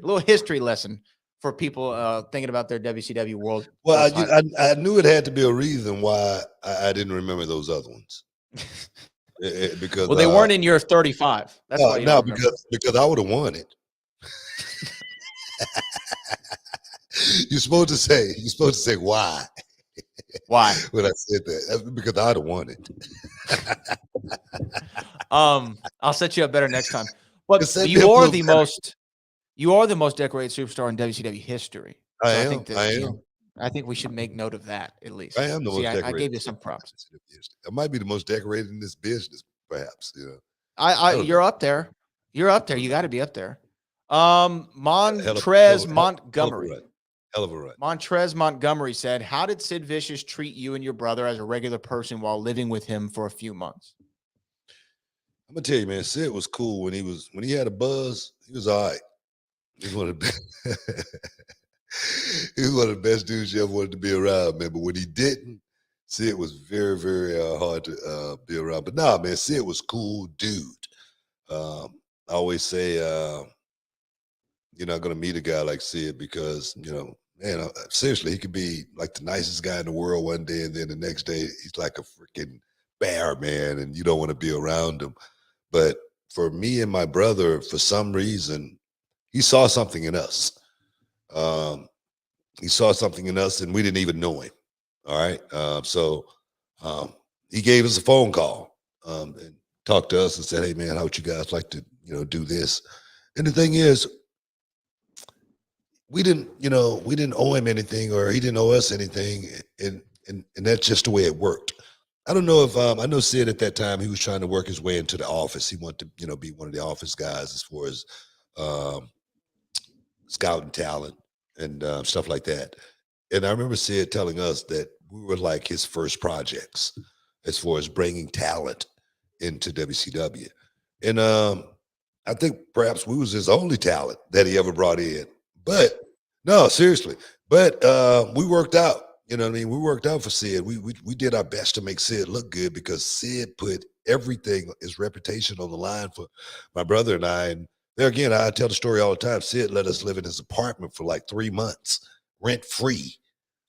lesson for people thinking about their WCW World. Well, I knew it had to be a reason why I didn't remember those other ones. Because they weren't in your 35. That's why you don't remember. because I would have won it. You're supposed to say why. Why? When I said that, that's because I'd have won it. I'll set you up better next time. But you are the most decorated superstar in WCW history. So I am. I think we should make note of that at least. I am the most decorated. I gave you some props. I might be the most decorated in this business, perhaps. You're up there. You're up there. You got to be up there. Montrez Montgomery. Hell of a run. Montrez Montgomery said, "How did Sid Vicious treat you and your brother as a regular person while living with him for a few months?" I'm gonna tell you, man, Sid was cool when he had a buzz. He was all right. He was one of the best dudes you ever wanted to be around, man. But when he didn't, Sid was very, very hard to be around. But nah, man, Sid was cool dude. I always say you're not gonna meet a guy like Sid because man, seriously, he could be like the nicest guy in the world one day, and then the next day he's like a freaking bear, man, and you don't want to be around him. But for me and my brother, for some reason, he saw something in us. He saw something in us, and we didn't even know him. All right, so he gave us a phone call and talked to us and said, "Hey, man, how would you guys like to, do this?" And the thing is, we didn't owe him anything, or he didn't owe us anything, and that's just the way it worked. I don't know if I know Sid at that time, he was trying to work his way into the office. He wanted to be one of the office guys as far as scouting talent and stuff like that. And I remember Sid telling us that we were like his first projects as far as bringing talent into WCW. And I think perhaps we was his only talent that he ever brought in. But no, seriously. But we worked out. You know what I mean? We worked out for Sid. We did our best to make Sid look good because Sid put everything, his reputation on the line for my brother and I. And there again, I tell the story all the time. Sid let us live in his apartment for like 3 months, rent free.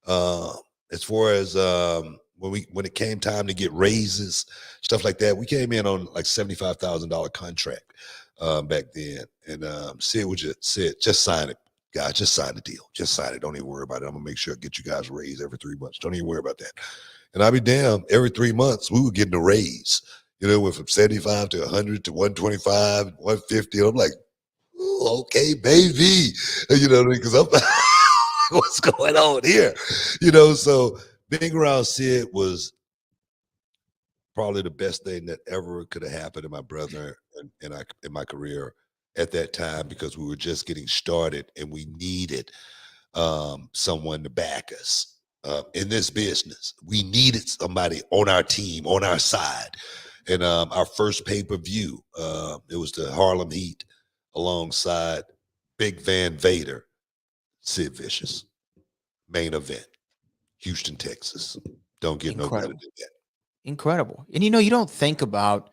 As far as when it came time to get raises, stuff like that, we came in on like $75,000 contract back then. And Sid would just said, "Just sign it. Guys, just sign the deal. Just sign it. Don't even worry about it. I'm gonna make sure I get you guys a raise every 3 months. Don't even worry about that." And I'll be damned, every 3 months we were getting a raise. Went from 75 to 100 to 125, 150. And I'm like, "Ooh, okay, baby." You know what I mean? Because I'm what's going on here? So being around Sid was probably the best thing that ever could have happened to my brother and in my career at that time, because we were just getting started and we needed someone to back us in this business. We needed somebody on our team, on our side. And our first pay-per-view, it was the Harlem Heat alongside Big Van Vader, Sid Vicious. Main event, Houston, Texas. Don't get no better than that. Incredible. And you don't think about,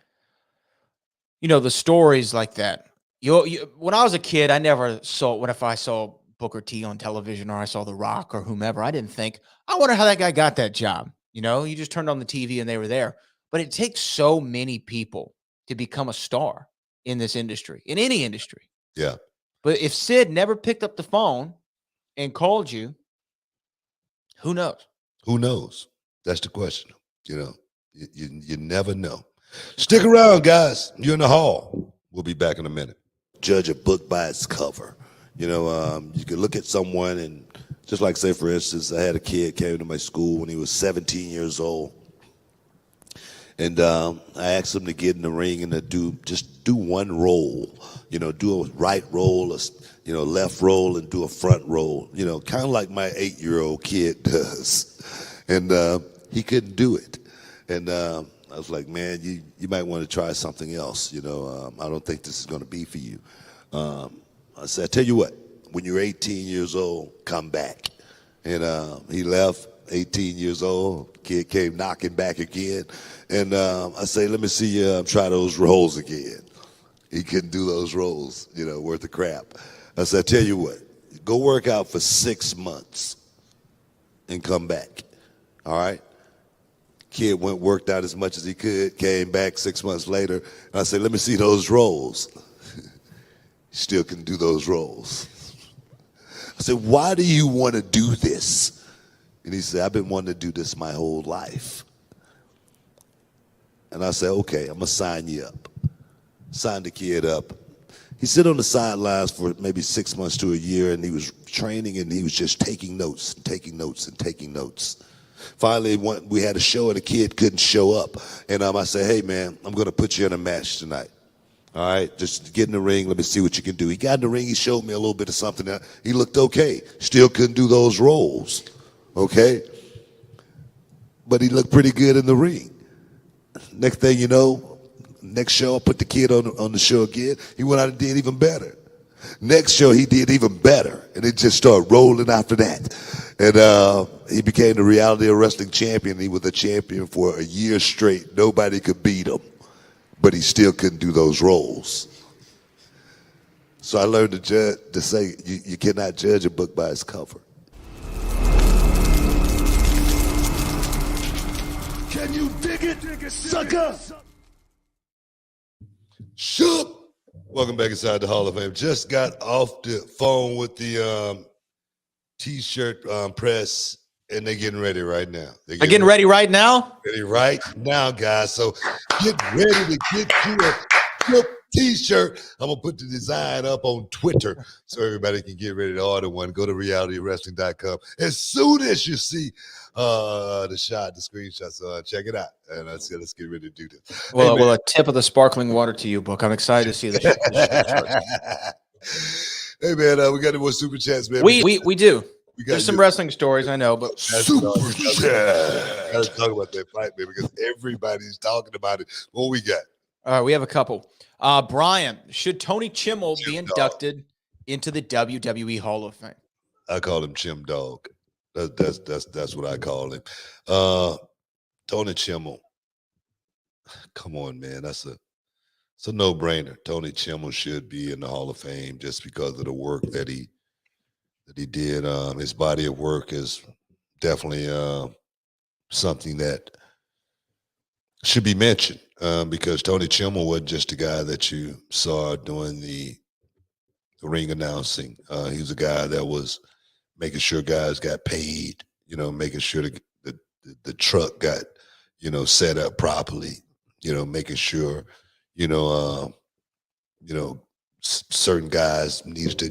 the stories like that. When I was a kid, I never saw, if I saw Booker T on television or I saw The Rock or whomever, I didn't think, I wonder how that guy got that job. You just turned on the TV and they were there. But it takes so many people to become a star in this industry, in any industry. Yeah. But if Sid never picked up the phone and called you, who knows? Who knows? That's the question. You never know. Stick around, guys. You're in the hall. We'll be back in a minute. Judge a book by its cover. You can look at someone and Just like, say, for instance, I had a kid came to my school when he was 17 years old. And I asked him to get in the ring and to do one roll, do a right roll, left roll, and do a front roll, kind of like my 8-year-old kid does. And he couldn't do it. And I was like, man, you might want to try something else. I don't think this is going to be for you. I said, I tell you what, when you're 18 years old, come back. And he left, 18 years old. Kid came knocking back again. And I say, let me see you try those rolls again. He couldn't do those rolls, worth of crap. I said, I tell you what, go work out for 6 months and come back. All right? Kid worked out as much as he could, came back 6 months later. And I said, let me see those rolls. He still can do those rolls. I said, why do you want to do this? And he said, I've been wanting to do this my whole life. And I said, okay, I'm going to sign you up. Signed the kid up. He sat on the sidelines for maybe 6 months to a year, and he was training, and he was just taking notes and taking notes and taking notes. Finally, we had a show, and the kid couldn't show up. And I said, hey, man, I'm going to put you in a match tonight. All right, just get in the ring. Let me see what you can do. He got in the ring. He showed me a little bit of something. He looked okay. Still couldn't do those rolls, okay? But he looked pretty good in the ring. Next thing you know, next show, I put the kid on the show again. He went out and did even better. Next show, he did even better. And it just started rolling after that. And he became the Reality of Wrestling champion. He was a champion for a year straight. Nobody could beat him. But he still couldn't do those roles. So I learned to say you cannot judge a book by its cover. Can you dig it, sucker? Shook. Welcome back inside the Hall of Fame. Just got off the phone with the T-shirt press, and they're getting ready right now. They're getting ready right now? Ready right now, guys. So get ready to get you a Shook T-shirt. I'm going to put the design up on Twitter so everybody can get ready to order one. Go to realitywrestling.com. As soon as you see the screenshots, check it out. And let's get ready to do this. Well, a tip of the sparkling water to you, Book. I'm excited to see the Hey, man, we got any more super chats, man? We do. There's some wrestling stories, I know, but super chat. Let's talk about that fight, man, because everybody's talking about it. What we got? All right, we have a couple. Brian, should Tony Chimmel be inducted into the WWE Hall of Fame? I call him Chim Dog. That's what I call him. Tony Chimmel. Come on, man. It's a no-brainer. Tony Chimmel should be in the Hall of Fame just because of the work that he did. His body of work is definitely something that should be mentioned because Tony Chimmel wasn't just a guy that you saw doing the ring announcing. He was a guy that was making sure guys got paid, making sure the truck got, set up properly, making sure, certain guys needs to,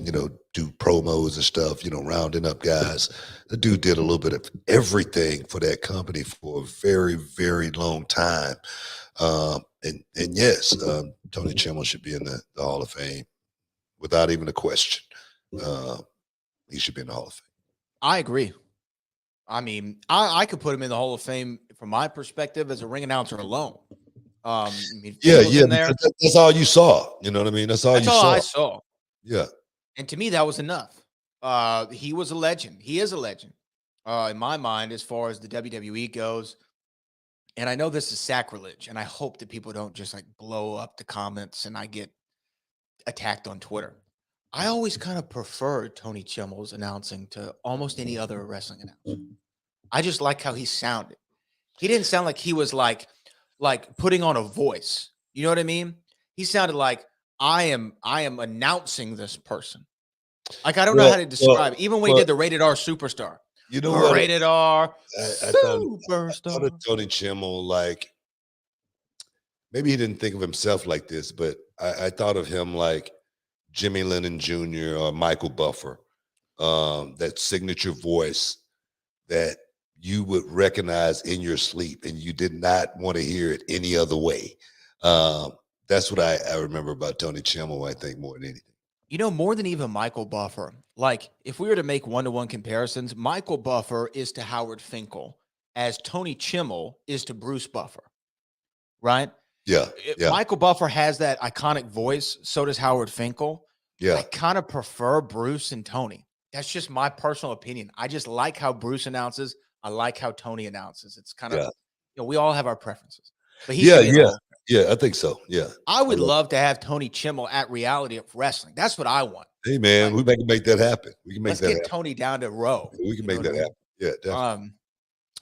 do promos and stuff, rounding up guys. The dude did a little bit of everything for that company for a very, very long time. And yes, Tony Chimmel should be in the Hall of Fame without even a question. He should be in the Hall of Fame. I agree. I mean, I could put him in the Hall of Fame from my perspective as a ring announcer alone. That's all you saw. You know what I mean? That's all I saw. Yeah. And to me, that was enough. He was a legend. He is a legend in my mind as far as the WWE goes. And I know this is sacrilege, and I hope that people don't just blow up the comments and I get attacked on Twitter. I always kind of preferred Tony Chimmel's announcing to almost any other wrestling announcer. I just like how he sounded. He didn't sound like he was like putting on a voice. You know what I mean? He sounded like I am announcing this person. I don't know how to describe it. Even when he did the Rated R Superstar. You know what? Rated R Superstar. I thought of Tony Chimmel maybe he didn't think of himself like this, but I thought of him like Jimmy Lennon Jr. or Michael Buffer. that signature voice that you would recognize in your sleep and you did not want to hear it any other way. That's what I remember about Tony Chimmel, I think, more than anything. You know, more than even Michael Buffer. Like, if we were to make one-to-one comparisons, Michael Buffer is to Howard Finkel as Tony Chimmel is to Bruce Buffer, right? Yeah, yeah, Michael Buffer has that iconic voice. So does Howard Finkel. yeah. I kind of prefer Bruce and Tony. That's just my personal opinion. I just like how Bruce announces. I like how Tony announces. It's kind of, Yeah. we all have our preferences. But he Yeah, should be in the yeah, Hall of Fame. yeah. I think so. Yeah. I would love to have Tony Chimmel at Reality of Wrestling. That's what I want. Hey, man, Like, we can make that happen. We can make Let's that get happen. Tony down to row. We can You know make what that I mean? happen. Yeah, definitely.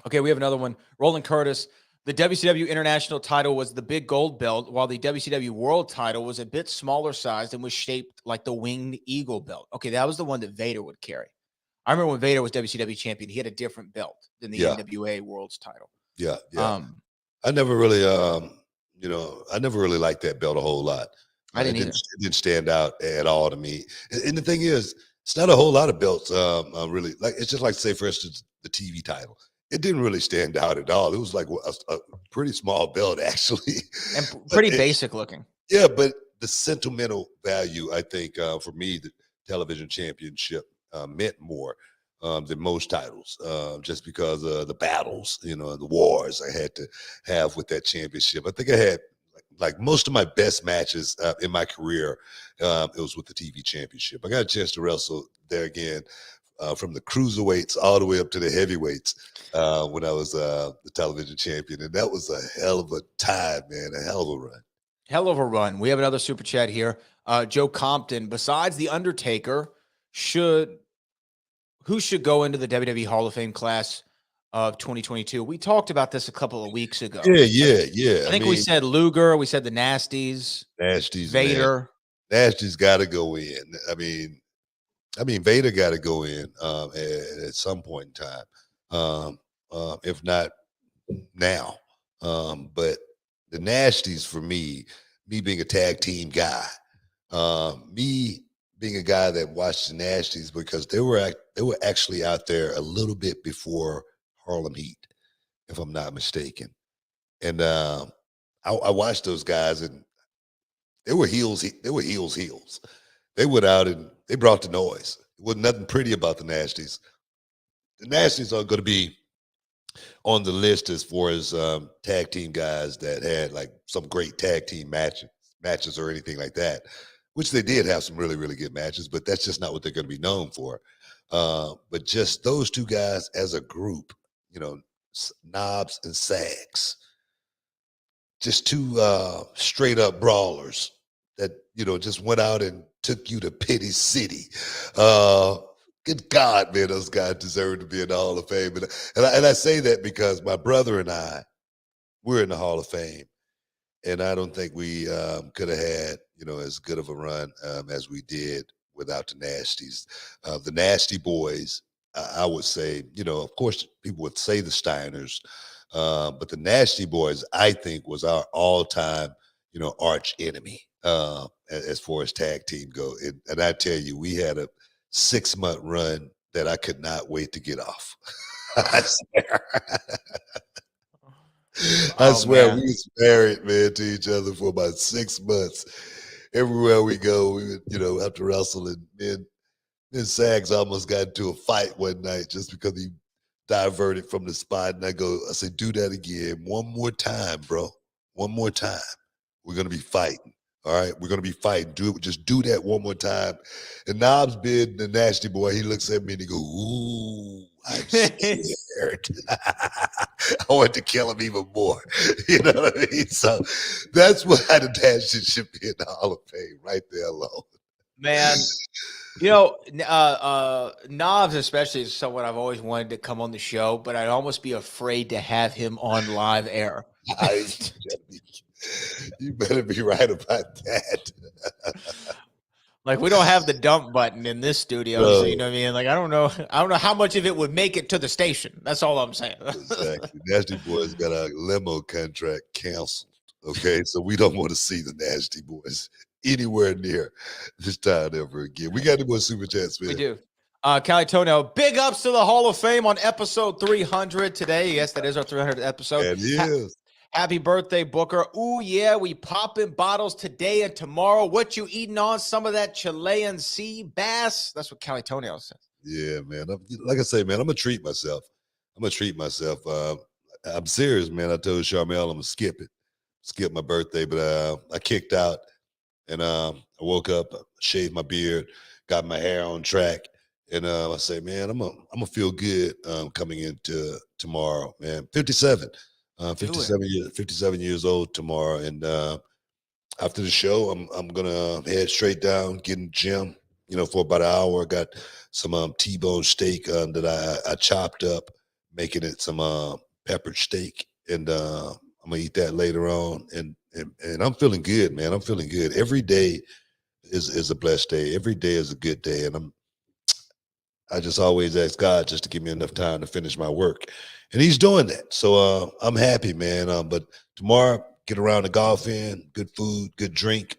Okay, we have another one. Roland Curtis. The WCW International title was the big gold belt, while the WCW World title was a bit smaller sized and was shaped like the winged eagle belt. Okay, that was the one that Vader would carry. I remember when Vader was WCW champion, he had a different belt than the Yeah. NWA World's title. Yeah, yeah. I I never really, I never really liked that belt a whole lot. didn't either. It didn't stand out at all to me. And the thing is, it's not a whole lot of belts. Really, like it's just like say, for instance, the TV title. It didn't really stand out at all. It was like a pretty small belt, actually, And But pretty it- basic looking. Yeah, but the sentimental value, I think, for me, the television championship meant more than most titles, just because of the battles, the wars I had to have with that championship. I think I had like most of my best matches in my career. It was with the TV championship. I got a chance to wrestle there again. From the cruiserweights all the way up to the heavyweights when I was the television champion. And that was a hell of a time, man, a hell of a run. Hell of a run. We have another super chat here. Joe Compton. Besides The Undertaker, who should go into the WWE Hall of Fame class of 2022? We talked about this a couple of weeks ago. Yeah. I think we said Luger. We said the Nasties. Nasty's Vader. Nasty's got to go in. I mean, Vader got to go in at some point in time, if not now. But the Nasties, for me being a tag team guy, me being a guy that watched the Nasties because they were actually out there a little bit before Harlem Heat, if I'm not mistaken. And I watched those guys, and they were heels. They were heels. They went out and they brought the noise. It wasn't nothing pretty about the Nasties. The Nasties are going to be on the list as far as tag team guys that had like some great tag team matches or anything like that, which they did have some really, really good matches, but that's just not what they're going to be known for. But just those two guys as a group, Knobs and Sags, just two straight up brawlers that, just went out and took you to Pity City. Good God, man, those guys deserve to be in the Hall of Fame. And I say that because my brother and I, we're in the Hall of Fame. And I don't think we could have had, as good of a run as we did without the Nasties. The Nasty Boys, I would say, of course, people would say the Steiners, but the Nasty Boys, I think, was our all-time, arch enemy as far as tag team go. And I tell you, we had a 6-month run that I could not wait to get off. I swear. I swear, man. we was married, man, to each other for about 6 months. Everywhere we go, we would, have to wrestle. And then Sags almost got into a fight one night just because he diverted from the spot. And I said, do that again. One more time, bro. One more time. We're going to be fighting. All right. We're going to be fighting. Just do that one more time. And Knobs being the Nasty Boy, he looks at me and he goes, ooh, I'm scared. I want to kill him even more. You know what I mean? So that's why the Nasty should be in the Hall of Fame right there alone. Man, Knobs especially is someone I've always wanted to come on the show, but I'd almost be afraid to have him on live air. You better be right about that. Like, we don't have the dump button in this studio, so you know what I mean? Like, I don't know how much of it would make it to the station. That's all I'm saying. Exactly. Nasty Boys got our limo contract canceled. Okay, so we don't want to see the Nasty Boys anywhere near this time ever again. We got any more super chats, man? We do. Cali Tonio, big ups to the Hall of Fame on episode 300 today. Yes, that is our 300th episode. It is. Happy birthday, Booker. Ooh, yeah, we popping bottles today and tomorrow. What you eating on? Some of that Chilean sea bass? That's what Cali Tonio says. Yeah, man. Like I say, man, I'm going to treat myself. I'm serious, man. I told Charmel I'm going to skip my birthday, but I kicked out and I woke up, shaved my beard, got my hair on track. And I say, man, I'm gonna feel good coming into tomorrow, man. 57 years old tomorrow. And after the show, I'm gonna head straight down, get in the gym, for about an hour. I got some T-bone steak that I chopped up, making it some peppered steak. And I'm gonna eat that later on. And I'm feeling good, man. I'm feeling good. Every day is a blessed day. Every day is a good day. And I just always ask God just to give me enough time to finish my work. And he's doing that. So I'm happy, man. But tomorrow, get around the golf in, good food, good drink,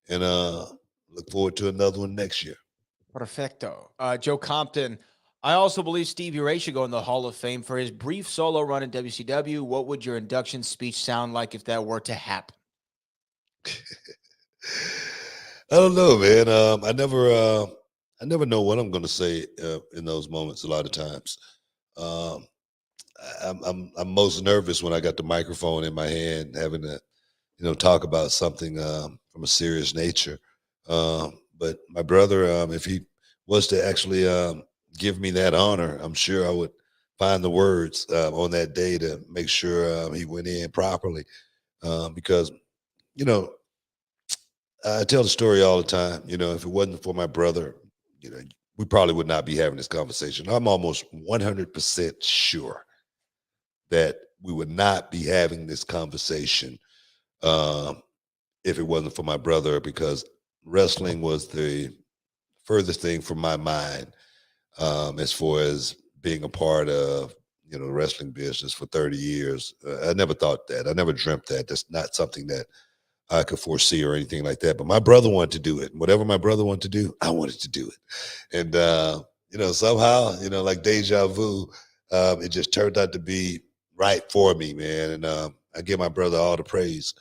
and look forward to another one next year. Perfecto. Joe Compton, I also believe Stevie Ray should go in the Hall of Fame for his brief solo run in WCW. What would your induction speech sound like if that were to happen? I don't know, man. I never know what I'm going to say in those moments. A lot of times, I'm most nervous when I got the microphone in my hand, having to, talk about something from a serious nature. But my brother, if he was to actually give me that honor, I'm sure I would find the words on that day to make sure he went in properly. Because, I tell the story all the time. If it wasn't for my brother, we probably would not be having this conversation. I'm almost 100% sure that we would not be having this conversation if it wasn't for my brother, because wrestling was the furthest thing from my mind as far as being a part of, the wrestling business for 30 years. I never thought that. I never dreamt that. That's not something that I could foresee or anything like that. But my brother wanted to do it. Whatever my brother wanted to do, I wanted to do it. And, somehow, like deja vu, it just turned out to be right for me, man. And I give my brother all the praise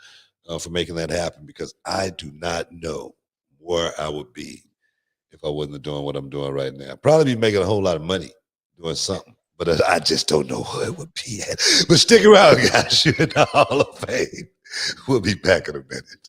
for making that happen, because I do not know where I would be if I wasn't doing what I'm doing right now. I'd probably be making a whole lot of money doing something, but I just don't know where it would be at. But stick around, guys. You're in the Hall of Fame. We'll be back in a minute.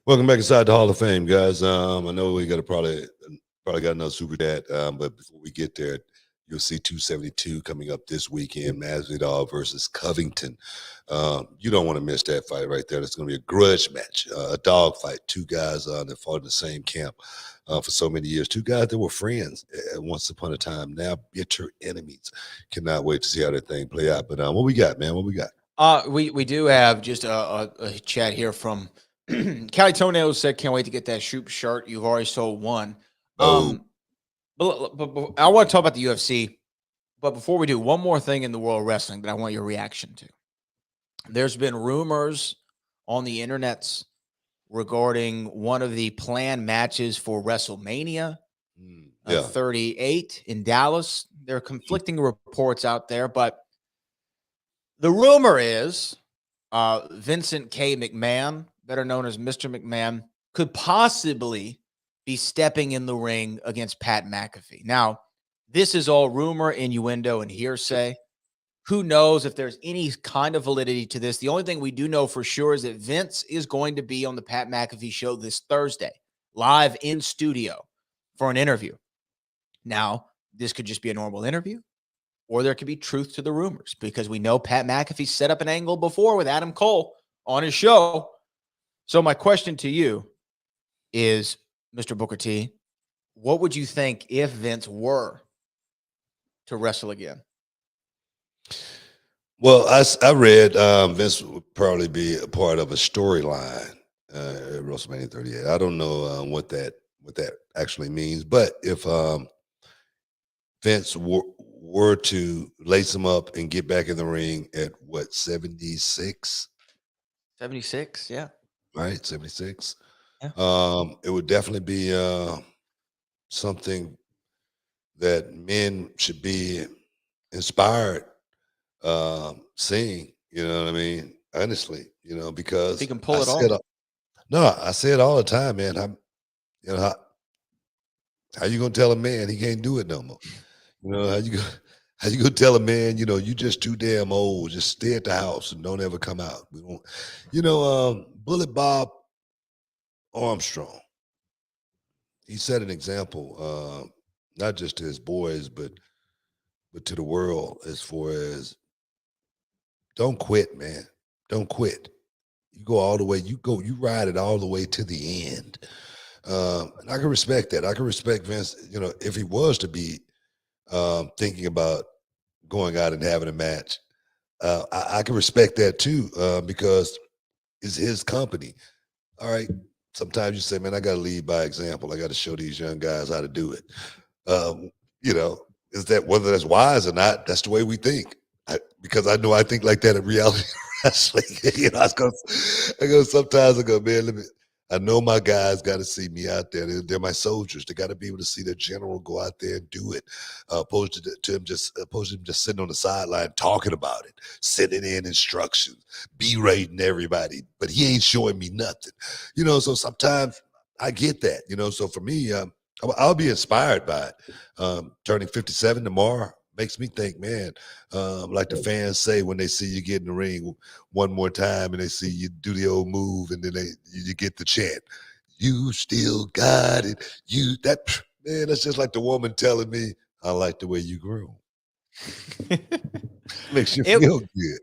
Welcome back inside the Hall of Fame, guys. I know we got probably got another super chat, but before we get there, you'll see 272 coming up this weekend, Masvidal versus Covington. You don't want to miss that fight right there. It's going to be a grudge match, a dog fight. Two guys that fought in the same camp for so many years. Two guys that were friends once upon a time, now bitter enemies. Cannot wait to see how that thing play out. But what we got, man? What we got? We do have just a chat here from Cali Toenails said, can't wait to get that Shoop shirt. You've already sold one. But I want to talk about the UFC. But before we do, one more thing in the world of wrestling that I want your reaction to. There's been rumors on the internets regarding one of the planned matches for WrestleMania. Yeah. 38 in Dallas. There are conflicting reports out there, but the rumor is Vincent K. McMahon, better known as Mr. McMahon, could possibly be stepping in the ring against Pat McAfee. Now, this is all rumor, innuendo, and hearsay. Who knows if there's any kind of validity to this? The only thing we do know for sure is that Vince is going to be on the Pat McAfee show this Thursday, live in studio for an interview. Now, this could just be a normal interview, or there could be truth to the rumors, because we know Pat McAfee set up an angle before with Adam Cole on his show. So my question to you is, Mr. Booker T, what would you think if Vince were to wrestle again? Well, I read Vince would probably be a part of a storyline at WrestleMania 38. I don't know what that actually means, but if Vince were to lace him up and get back in the ring at what, 76? 76, yeah. Right, 76. Yeah. It would definitely be something that men should be inspired seeing, you know what I mean? Honestly, you know, because He can pull it off. I say it all the time, man. How you gonna tell a man he can't do it no more? You know, how you gonna tell a man, you know, you just too damn old, just stay at the house and don't ever come out. We don't, you know, Bullet Bob Armstrong, he set an example, not just to his boys, but to the world, as far as don't quit, man. Don't quit. You go all the way, you ride it all the way to the end. And I can respect that. I can respect Vince, you know, if he was to be thinking about going out and having a match. I can respect that too, because it's his company. All right. Sometimes you say, man, I got to lead by example. I got to show these young guys how to do it. You know, is that whether that's wise or not? That's the way we think. Because I know I think like that in reality wrestling. You know, I go sometimes I go, man, I know my guys got to see me out there. They're my soldiers. They got to be able to see their general go out there and do it, opposed to him just sitting on the sideline talking about it, sending in instructions, berating everybody, but he ain't showing me nothing. You know, so sometimes I get that. You know, so for me, I'll be inspired by it. Turning 57 tomorrow makes me think, man, like the fans say when they see you get in the ring one more time and they see you do the old move and then you get the chant, you still got it. Man, that's just like the woman telling me, I like the way you grew. Makes you feel good.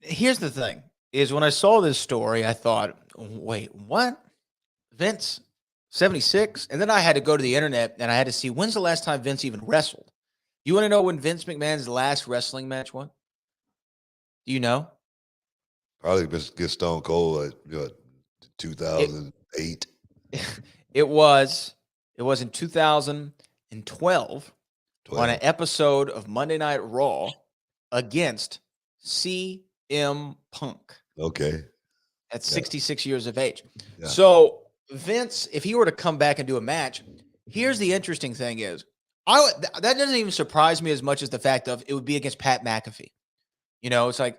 Here's the thing, is when I saw this story, I thought, wait, what? Vince, 76? And then I had to go to the internet and I had to see, when's the last time Vince even wrestled? You want to know when Vince McMahon's last wrestling match was? Do you know? Probably get Stone Cold at 2008. It was in 2012 on an episode of Monday Night Raw against CM Punk. Okay. At 66 years of age. Yeah. So Vince, if he were to come back and do a match, here's the interesting thing is, that doesn't even surprise me as much as the fact of it would be against Pat McAfee. You know, it's like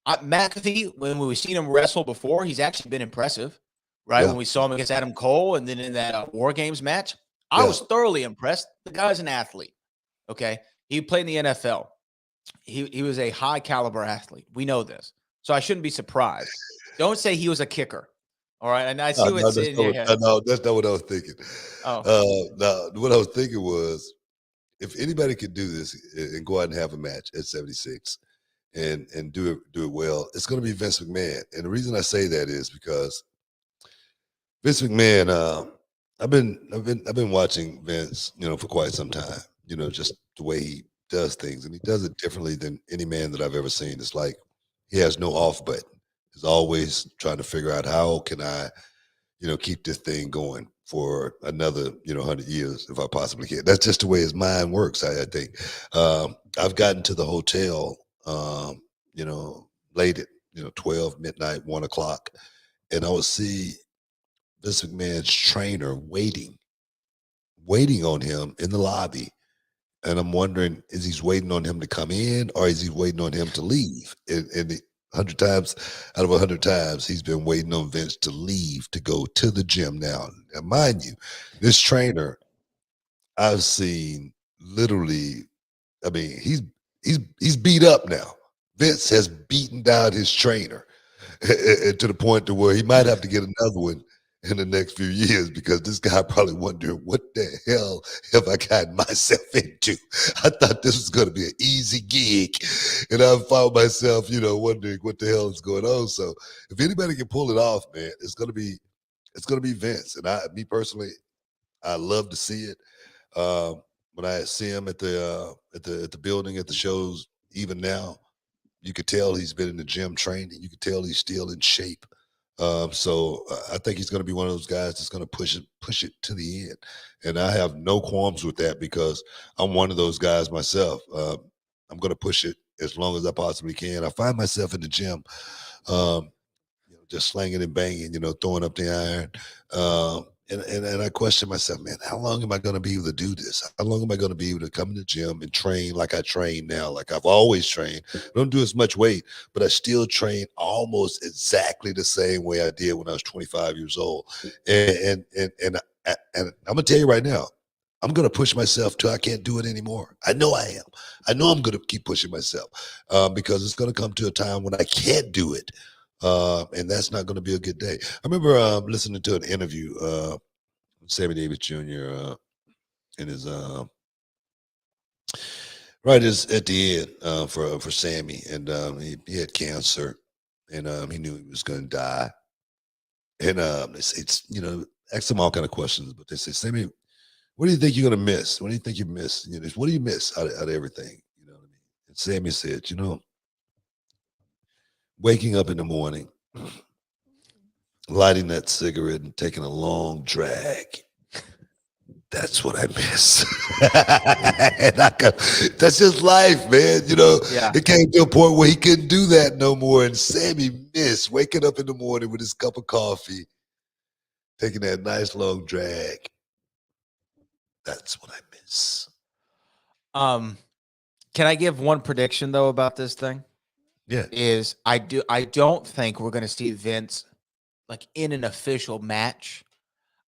McAfee, when we've seen him wrestle before, he's actually been impressive, right? Yeah. When we saw him against Adam Cole and then in that War Games match, I was thoroughly impressed. The guy's an athlete, okay? He played in the NFL. He was a high caliber athlete. We know this. So I shouldn't be surprised. Don't say he was a kicker. All right. And I see what's in your head. No, that's not what I was thinking. Oh. No, what I was thinking was, if anybody could do this and go out and have a match at 76 and do it well, it's going to be Vince McMahon. And the reason I say that is because Vince McMahon, I've been watching Vince, you know, for quite some time, you know, just the way he does things, and he does it differently than any man that I've ever seen. It's like he has no off button. He's always trying to figure out, how can I, you know, keep this thing going for another, you know, 100 years if I possibly can. That's just the way his mind works, I think. I've gotten to the hotel, you know, late at, you know, 12 midnight, 1 o'clock, and I would see Vince McMahon's trainer waiting waiting on him in the lobby. And I'm wondering, is he waiting on him to come in or is he waiting on him to leave? And 100 times out of 100 times, he's been waiting on Vince to leave to go to the gym now. Now, mind you, this trainer I've seen literally, I mean, he's beat up now. Vince has beaten down his trainer to the point to where he might have to get another one in the next few years because this guy probably wondering what the hell have I gotten myself into? I thought this was going to be an easy gig, and I found myself, wondering what the hell is going on. So if anybody can pull it off, man, it's going to be Vince. And me personally, I love to see it. When I see him at the building, at the shows, even now, you could tell he's been in the gym training. You could tell he's still in shape. So I think he's going to be one of those guys that's going to push it to the end. And I have no qualms with that because I'm one of those guys myself. I'm going to push it as long as I possibly can. I find myself in the gym, just slanging and banging, throwing up the iron. And I question myself, man, how long am I going to be able to do this? How long am I going to be able to come in the gym and train like I train now, like I've always trained? I don't do as much weight, but I still train almost exactly the same way I did when I was 25 years old. And I'm going to tell you right now, I'm going to push myself till I can't do it anymore. I know I am. I know I'm going to keep pushing myself because it's going to come to a time when I can't do it. And that's not going to be a good day. I remember listening to an interview, Sammy Davis Jr. In his right at the end for Sammy, and he had cancer, and he knew he was going to die. And they say, ask him all kind of questions, but they say, Sammy, what do you think you're going to miss? What do you think you miss? What do you miss out of everything? You know what I mean? And Sammy said, waking up in the morning, lighting that cigarette and taking a long drag. That's what I miss. That's his life, man. Yeah. It came to a point where he couldn't do that no more. And Sammy missed waking up in the morning with his cup of coffee, taking that nice long drag. That's what I miss. Can I give one prediction though about this thing? Yeah. I don't think we're going to see Vince like in an official match.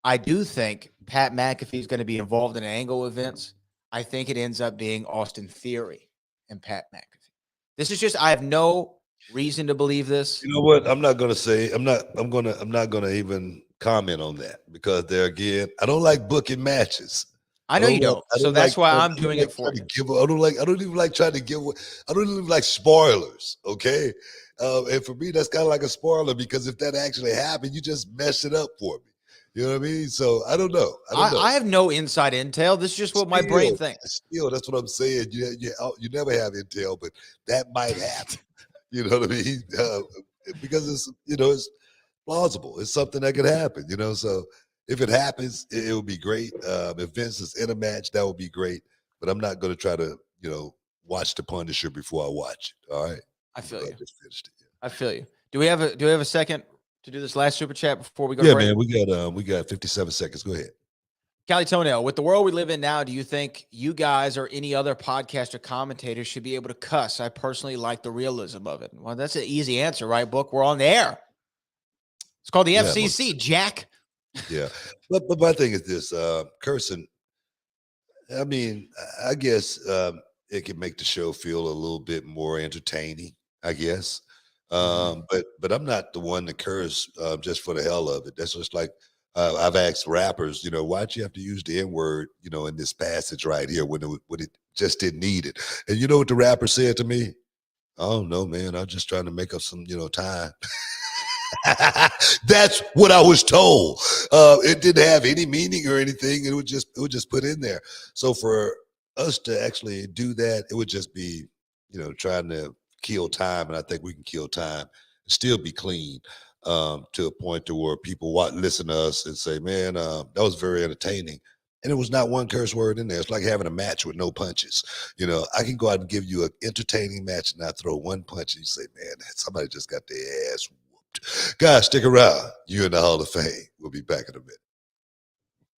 I do think Pat McAfee is going to be involved in an angle with Vince. I think it ends up being Austin Theory and Pat McAfee. This is just, I have no reason to believe this. You know what? I'm not going to say, I'm not going to even comment on that because there again, I don't like booking matches. I know you don't. So that's why I'm doing it for you. I don't even like trying to give. I don't even like spoilers. Okay, and for me, that's kind of like a spoiler because if that actually happened, you just mess it up for me. You know what I mean? So I don't know. I have no inside intel. This is just what my brain thinks. Still, that's what I'm saying. You never have intel, but that might happen. You know what I mean? Because it's plausible. It's something that could happen. So. If it happens, it would be great. If Vince is in a match, that would be great. But I'm not going to try to, watch the Punisher before I watch it. All right. I feel you. I just finished it. I feel you. Do we have a second to do this last super chat before we go? Yeah, to break? man. We got 57 seconds. Go ahead. Cali Toenail, with the world we live in now, do you think you guys or any other podcast or commentators should be able to cuss? I personally like the realism of it. Well, that's an easy answer, right, Book? We're on the air. It's called the FCC, Jack. Yeah, but my thing is this: cursing. I mean, I guess it can make the show feel a little bit more entertaining. I guess, but I'm not the one to curse just for the hell of it. That's just like I've asked rappers, why'd you have to use the N-word, in this passage right here when it just didn't need it? And you know what the rapper said to me? I don't know, man. I'm just trying to make up some, time. That's what I was told. It didn't have any meaning or anything. It would just put in there. So for us to actually do that, it would just be, trying to kill time. And I think we can kill time and still be clean to a point to where people listen to us and say, man, that was very entertaining. And it was not one curse word in there. It's like having a match with no punches. I can go out and give you an entertaining match and not throw one punch and you say, man, somebody just got their ass whooped. Guys, stick around. You're in the Hall of Fame. We'll be back in a minute.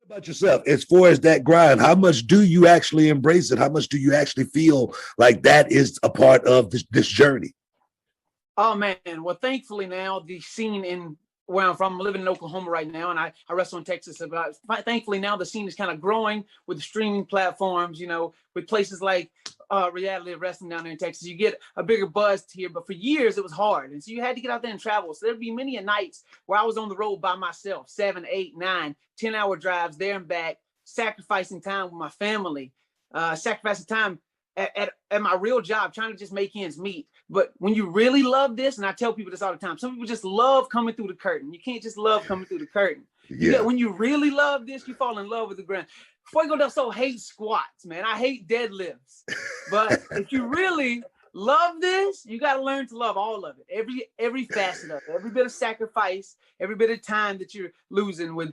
About yourself as far as that grind, how much do you actually embrace it? How much do you actually feel like that is a part of this journey? Oh man, well, thankfully now the scene in where I'm living in Oklahoma right now, and I wrestle in Texas. But thankfully now the scene is kind of growing with the streaming platforms. With places like Reality of Wrestling down there in Texas, you get a bigger buzz here. But for years it was hard, and so you had to get out there and travel. So there'd be many a nights where I was on the road by myself, 7, 8, 9, 10-hour drives there and back, sacrificing time with my family, sacrificing time at my real job, trying to just make ends meet. But when you really love this, and I tell people this all the time, some people just love coming through the curtain. You can't just love coming through the curtain. Yeah. When you really love this, you fall in love with the ground. Fuego del Sol hates squats, man. I hate deadlifts. But if you really love this, you got to learn to love all of it. Every facet of it, every bit of sacrifice, every bit of time that you're losing with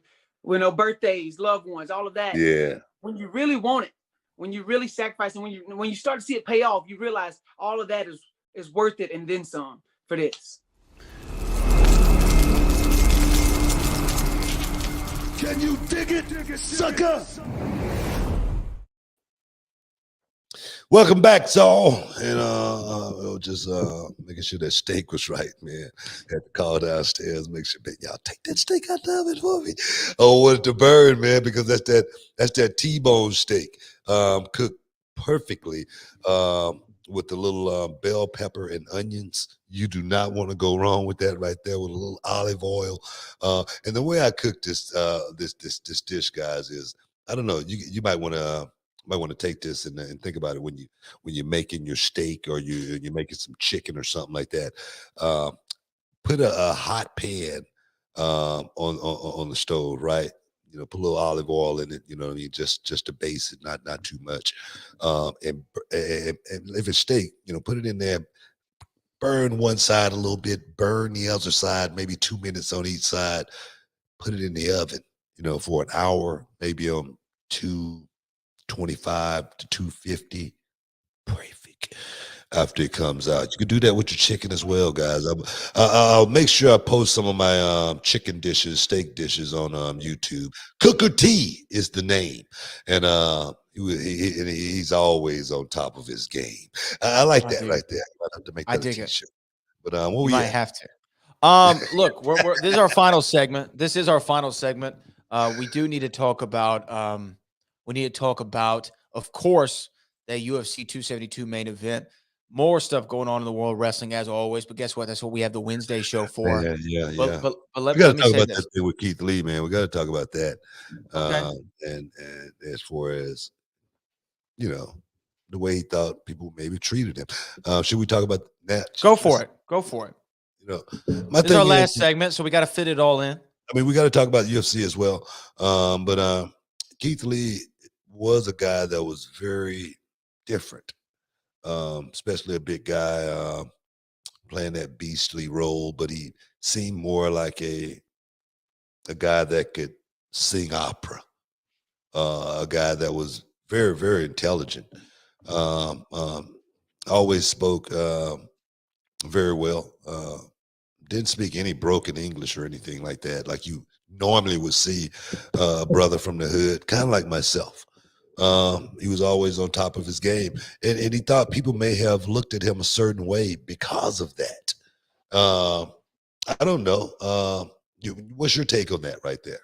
birthdays, loved ones, all of that. Yeah. When you really want it, when you really sacrifice, and when you start to see it pay off, you realize all of that is worth it and then some for this. Can you dig it, sucker? Welcome back, Saul. And just making sure that steak was right, man. Had to call downstairs, make sure, man, y'all take that steak out of it for me. Oh, what to burn, man, because that's that T-bone steak, cooked perfectly with the little bell pepper and onions. You do not want to go wrong with that right there, with a little olive oil. And the way I cook this dish, guys, is, I don't know, you might want to take this and think about it when you're making your steak, or you're making some chicken or something like that. Put a hot pan on the stove, right? Put a little olive oil in it. You know what I mean? Just to base it, not too much. And if it's steak, put it in there. Burn one side a little bit. Burn the other side, maybe 2 minutes on each side. Put it in the oven, for an hour, maybe on 225 to 250. Perfect. After it comes out, you can do that with your chicken as well, guys. I'll make sure I post some of my chicken dishes, steak dishes on YouTube. Cooker T is the name, and he's always on top of his game. I like that right there. I have to make that a t-shirt. But what we might have to. Look, this is our final segment. This is our final segment. We do need to talk about. We need to talk about, of course, that UFC 272 main event. More stuff going on in the world of wrestling, as always. But guess what? That's what we have the Wednesday show for. Yeah. But let we got to me talk say about this. that thing with Keith Lee, man. We got to talk about that. Okay. And as far as, the way he thought people maybe treated him. Should we talk about that? Go for it. My This is our last segment, so we got to fit it all in. I mean, we got to talk about UFC as well. But Keith Lee was a guy that was very different. Especially a big guy playing that beastly role, but he seemed more like a guy that could sing opera, a guy that was very, very intelligent. Always spoke very well. Didn't speak any broken English or anything like that, like you normally would see a brother from the hood, kind of like myself. He was always on top of his game, and he thought people may have looked at him a certain way because of that. I don't know. What's your take on that right there?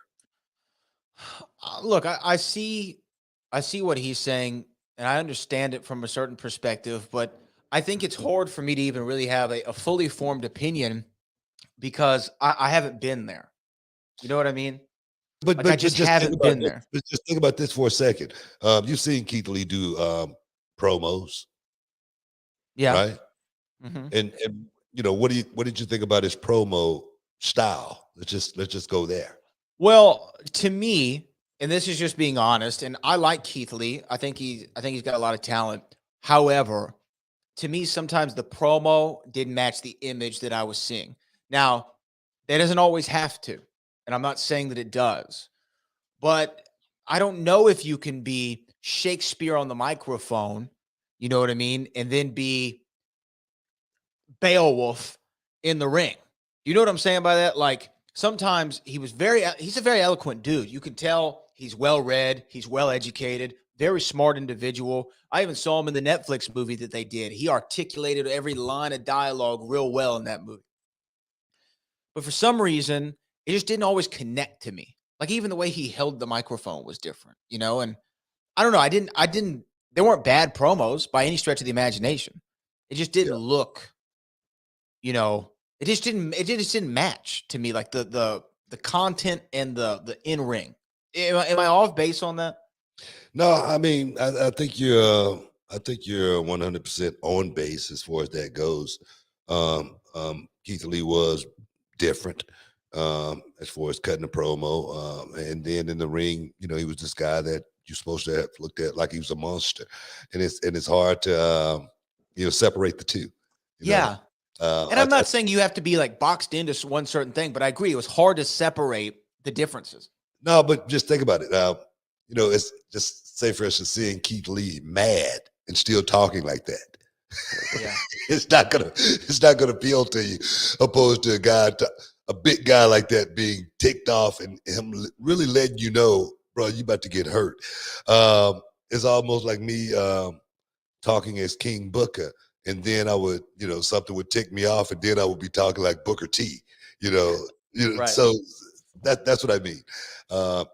Look, I see what he's saying, and I understand it from a certain perspective, but I think it's hard for me to even really have a fully formed opinion because I haven't been there. You know what I mean? But I just haven't been there. Just think about this for a second. You've seen Keith Lee do promos, yeah, right? Mm-hmm. And what did you think about his promo style? Let's just go there. Well, to me, and this is just being honest, and I like Keith Lee. I think he's got a lot of talent. However, to me, sometimes the promo didn't match the image that I was seeing. Now, that doesn't always have to. And I'm not saying that it does, but I don't know if you can be Shakespeare on the microphone, you know what I mean, and then be Beowulf in the ring. You know what I'm saying by that? Like, sometimes he's a very eloquent dude. You can tell He's well read. He's well educated. Very smart individual. I even saw him in the Netflix movie that they did. He articulated every line of dialogue real well in that movie. But for some reason, it just didn't always connect to me. Like even the way he held the microphone was different, you know? And I don't know. There weren't bad promos by any stretch of the imagination. It just didn't look, you know, it just didn't match to me. Like the content and the in-ring. Am I off base on that? No, I mean, I think you're 100% on base as far as that goes. Keith Lee was different as far as cutting the promo, and then in the ring, you know, he was this guy that you're supposed to have looked at like he was a monster, and it's hard to separate the two. Yeah. And I'm not saying you have to be like boxed into one certain thing, but I agree. It was hard to separate the differences. No, but just think about it. You know, it's just say for instance, seeing Keith Lee mad and still talking like that. Yeah. it's not gonna appeal to you, opposed to a big guy like that being ticked off and him really letting you know, bro, you about to get hurt. It's almost like me talking as King Booker, and then I would, you know, something would tick me off, and then I would be talking like Booker T. Right. So that's what I mean.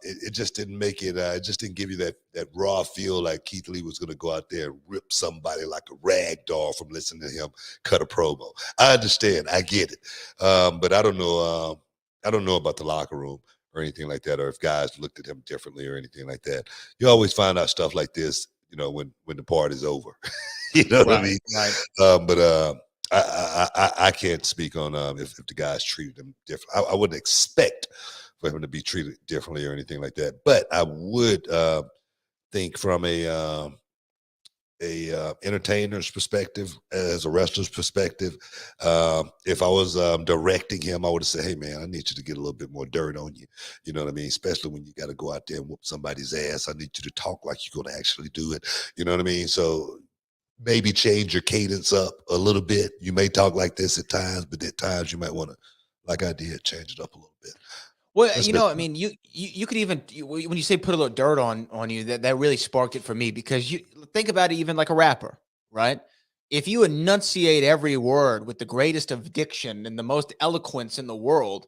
It just didn't make it. It just didn't give you that raw feel like Keith Lee was going to go out there and rip somebody like a rag doll from listening to him cut a promo. I understand. I get it. But I don't know. I don't know about the locker room or anything like that, or if guys looked at him differently or anything like that. You always find out stuff like this, you know, when the party's over. You know what I mean? Right. But I can't speak on if the guys treated him different. I wouldn't expect for him to be treated differently or anything like that. But I would think from a entertainer's perspective, as a wrestler's perspective, if I was directing him, I would have said, hey, man, I need you to get a little bit more dirt on you. You know what I mean? Especially when you got to go out there and whoop somebody's ass. I need you to talk like you're going to actually do it. You know what I mean? So maybe change your cadence up a little bit. You may talk like this at times, but at times you might want to, like I did, change it up a little bit. Well, you know, I mean, you could even when you say put a little dirt on you, that really sparked it for me, because you think about it, even like a rapper, right? If you enunciate every word with the greatest of diction and the most eloquence in the world,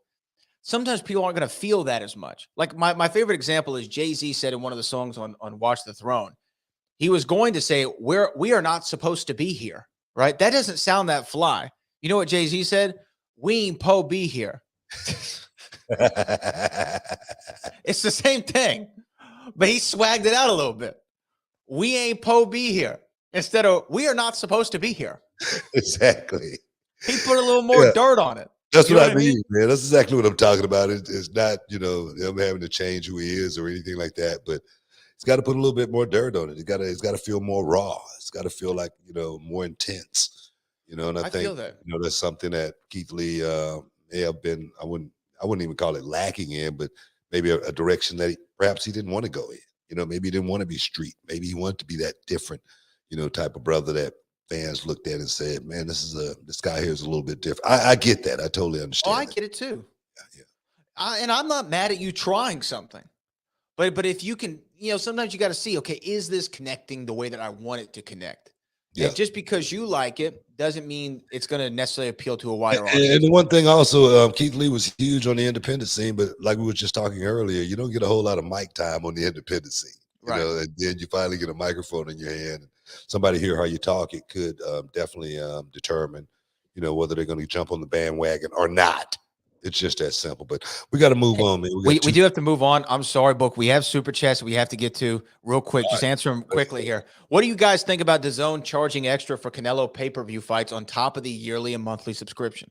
sometimes people aren't going to feel that as much. Like my favorite example is Jay-Z said in one of the songs on Watch the Throne, he was going to say, we are not supposed to be here, right? That doesn't sound that fly. You know what Jay-Z said? We ain't po be here. It's the same thing, but he swagged it out a little bit. We ain't po be here instead of we are not supposed to be here. Exactly. He put a little more dirt on it. That's what I mean, man. That's exactly what I'm talking about. It's not, you know, him having to change who he is or anything like that, but it's got to put a little bit more dirt on it. It's got to feel more raw. It's got to feel like, you know, more intense. You know, and I think, feel that. you know, that's something that Keith Lee may have been, I wouldn't even call it lacking in, but maybe a direction that perhaps he didn't want to go in. You know, maybe he didn't want to be street. Maybe he wanted to be that different, you know, type of brother that fans looked at and said, man, this guy here is a little bit different. I get that. I totally understand. Oh, I get it too. Yeah. And I'm not mad at you trying something, but if you can, you know, sometimes you got to see, okay, is this connecting the way that I want it to connect? Yeah. And just because you like it doesn't mean it's going to necessarily appeal to a wider audience. And the one thing also, Keith Lee was huge on the independent scene, but like we were just talking earlier, you don't get a whole lot of mic time on the independent scene. You know, and then you finally get a microphone in your hand and somebody hear how you talk. It could definitely determine, you know, whether they're going to jump on the bandwagon or not. It's just that simple. But we got to move on, man. We do have to move on. I'm sorry, Book. We have super chats we have to get to real quick. Just answer them quickly here. What do you guys think about DAZN charging extra for Canelo pay-per-view fights on top of the yearly and monthly subscription?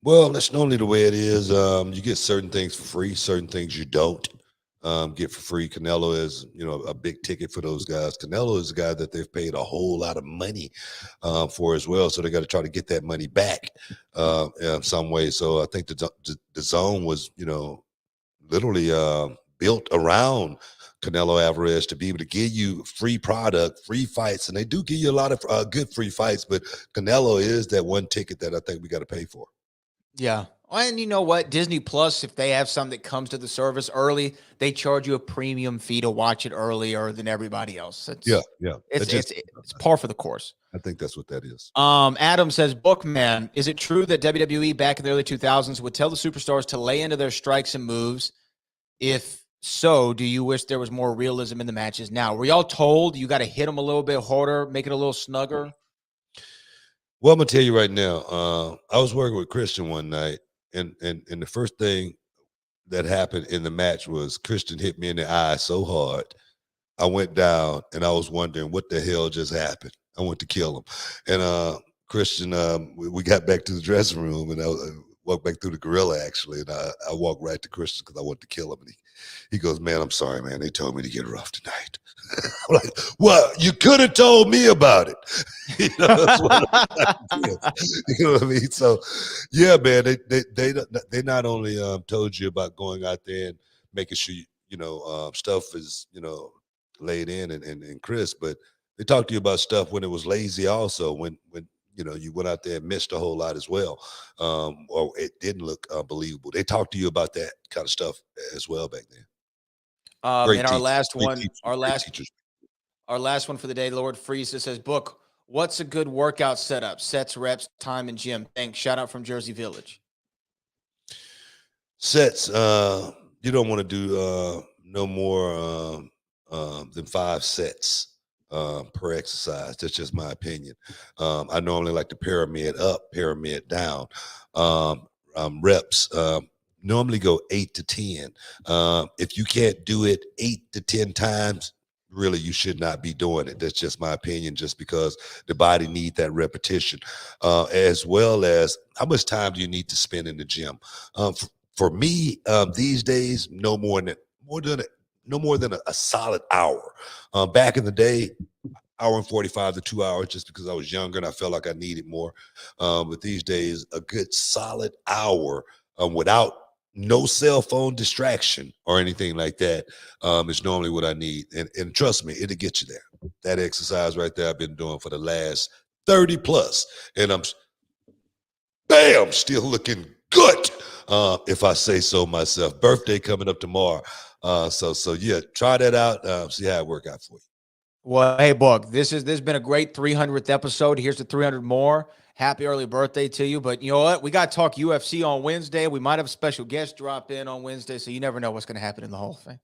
Well, that's normally the way it is. You get certain things for free, certain things you don't get for free. Canelo is, you know, a big ticket for those guys. Canelo is a guy that they've paid a whole lot of money for as well. So they got to try to get that money back in some way. So I think the zone was, you know, literally built around Canelo Alvarez to be able to give you free product, free fights. And they do give you a lot of good free fights, but Canelo is that one ticket that I think we got to pay for. Yeah. And you know what? Disney Plus, if they have something that comes to the service early, they charge you a premium fee to watch it earlier than everybody else. Yeah. It's par for the course. I think that's what that is. Adam says, Bookman, is it true that WWE back in the early 2000s would tell the superstars to lay into their strikes and moves? If so, do you wish there was more realism in the matches now? Were y'all told you got to hit them a little bit harder, make it a little snugger? Well, I'm gonna tell you right now. I was working with Christian one night, and the first thing that happened in the match was Christian hit me in the eye so hard, I went down, and I was wondering what the hell just happened. I went to kill him, and Christian, we got back to the dressing room, and I walked back through the gorilla actually, and I walked right to Christian because I wanted to kill him, and he goes, "Man, I'm sorry, man. They told me to get rough tonight." I'm like, well, you could have told me about it. You know, that's what you know what I mean? So, yeah, man, they not only told you about going out there and making sure stuff is laid in and crisp, but they talked to you about stuff when it was lazy also, when you went out there and missed a whole lot as well, or it didn't look believable. They talked to you about that kind of stuff as well back then. And our last one for the day, Lord Frieza says, Book, what's a good workout setup? Sets, reps, time, and gym. Thanks. Shout out from Jersey Village. Sets, you don't want to do no more than 5 sets per exercise. That's just my opinion. I normally like to pyramid up, pyramid down. Reps, normally go 8 to 10. If you can't do it 8 to 10 times, really, you should not be doing it. That's just my opinion, just because the body needs that repetition, as well as how much time do you need to spend in the gym. For me, these days, no more than a solid hour. Back in the day, hour and 45 to 2 hours, just because I was younger and I felt like I needed more. But these days, a good solid hour without no cell phone distraction or anything like that is normally what I need. And trust me, it'll get you there. That exercise right there I've been doing for the last 30 plus. And I'm still looking good, if I say so myself. Birthday coming up tomorrow. So yeah, try that out. See how it work out for you. Well, hey, Book, this has been a great 300th episode. Here's to 300 more. Happy early birthday to you. But you know what? We got to talk UFC on Wednesday. We might have a special guest drop in on Wednesday, so you never know what's going to happen in the Hall of Fame.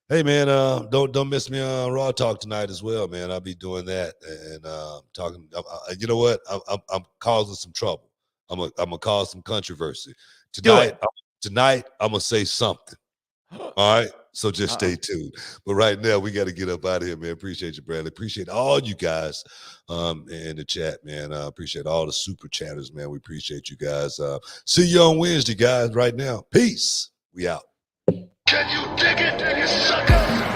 Hey, man, don't miss me on Raw Talk tonight as well, man. I'll be doing that and talking. You know what? I'm causing some trouble. I'm gonna cause some controversy tonight. I'm gonna say something. All right. So just stay tuned. But right now, we got to get up out of here, man. Appreciate you, Bradley. Appreciate all you guys in the chat, man. Appreciate all the super chatters, man. We appreciate you guys. See you on Wednesday, guys, right now. Peace. We out. Can you dig it, you sucker?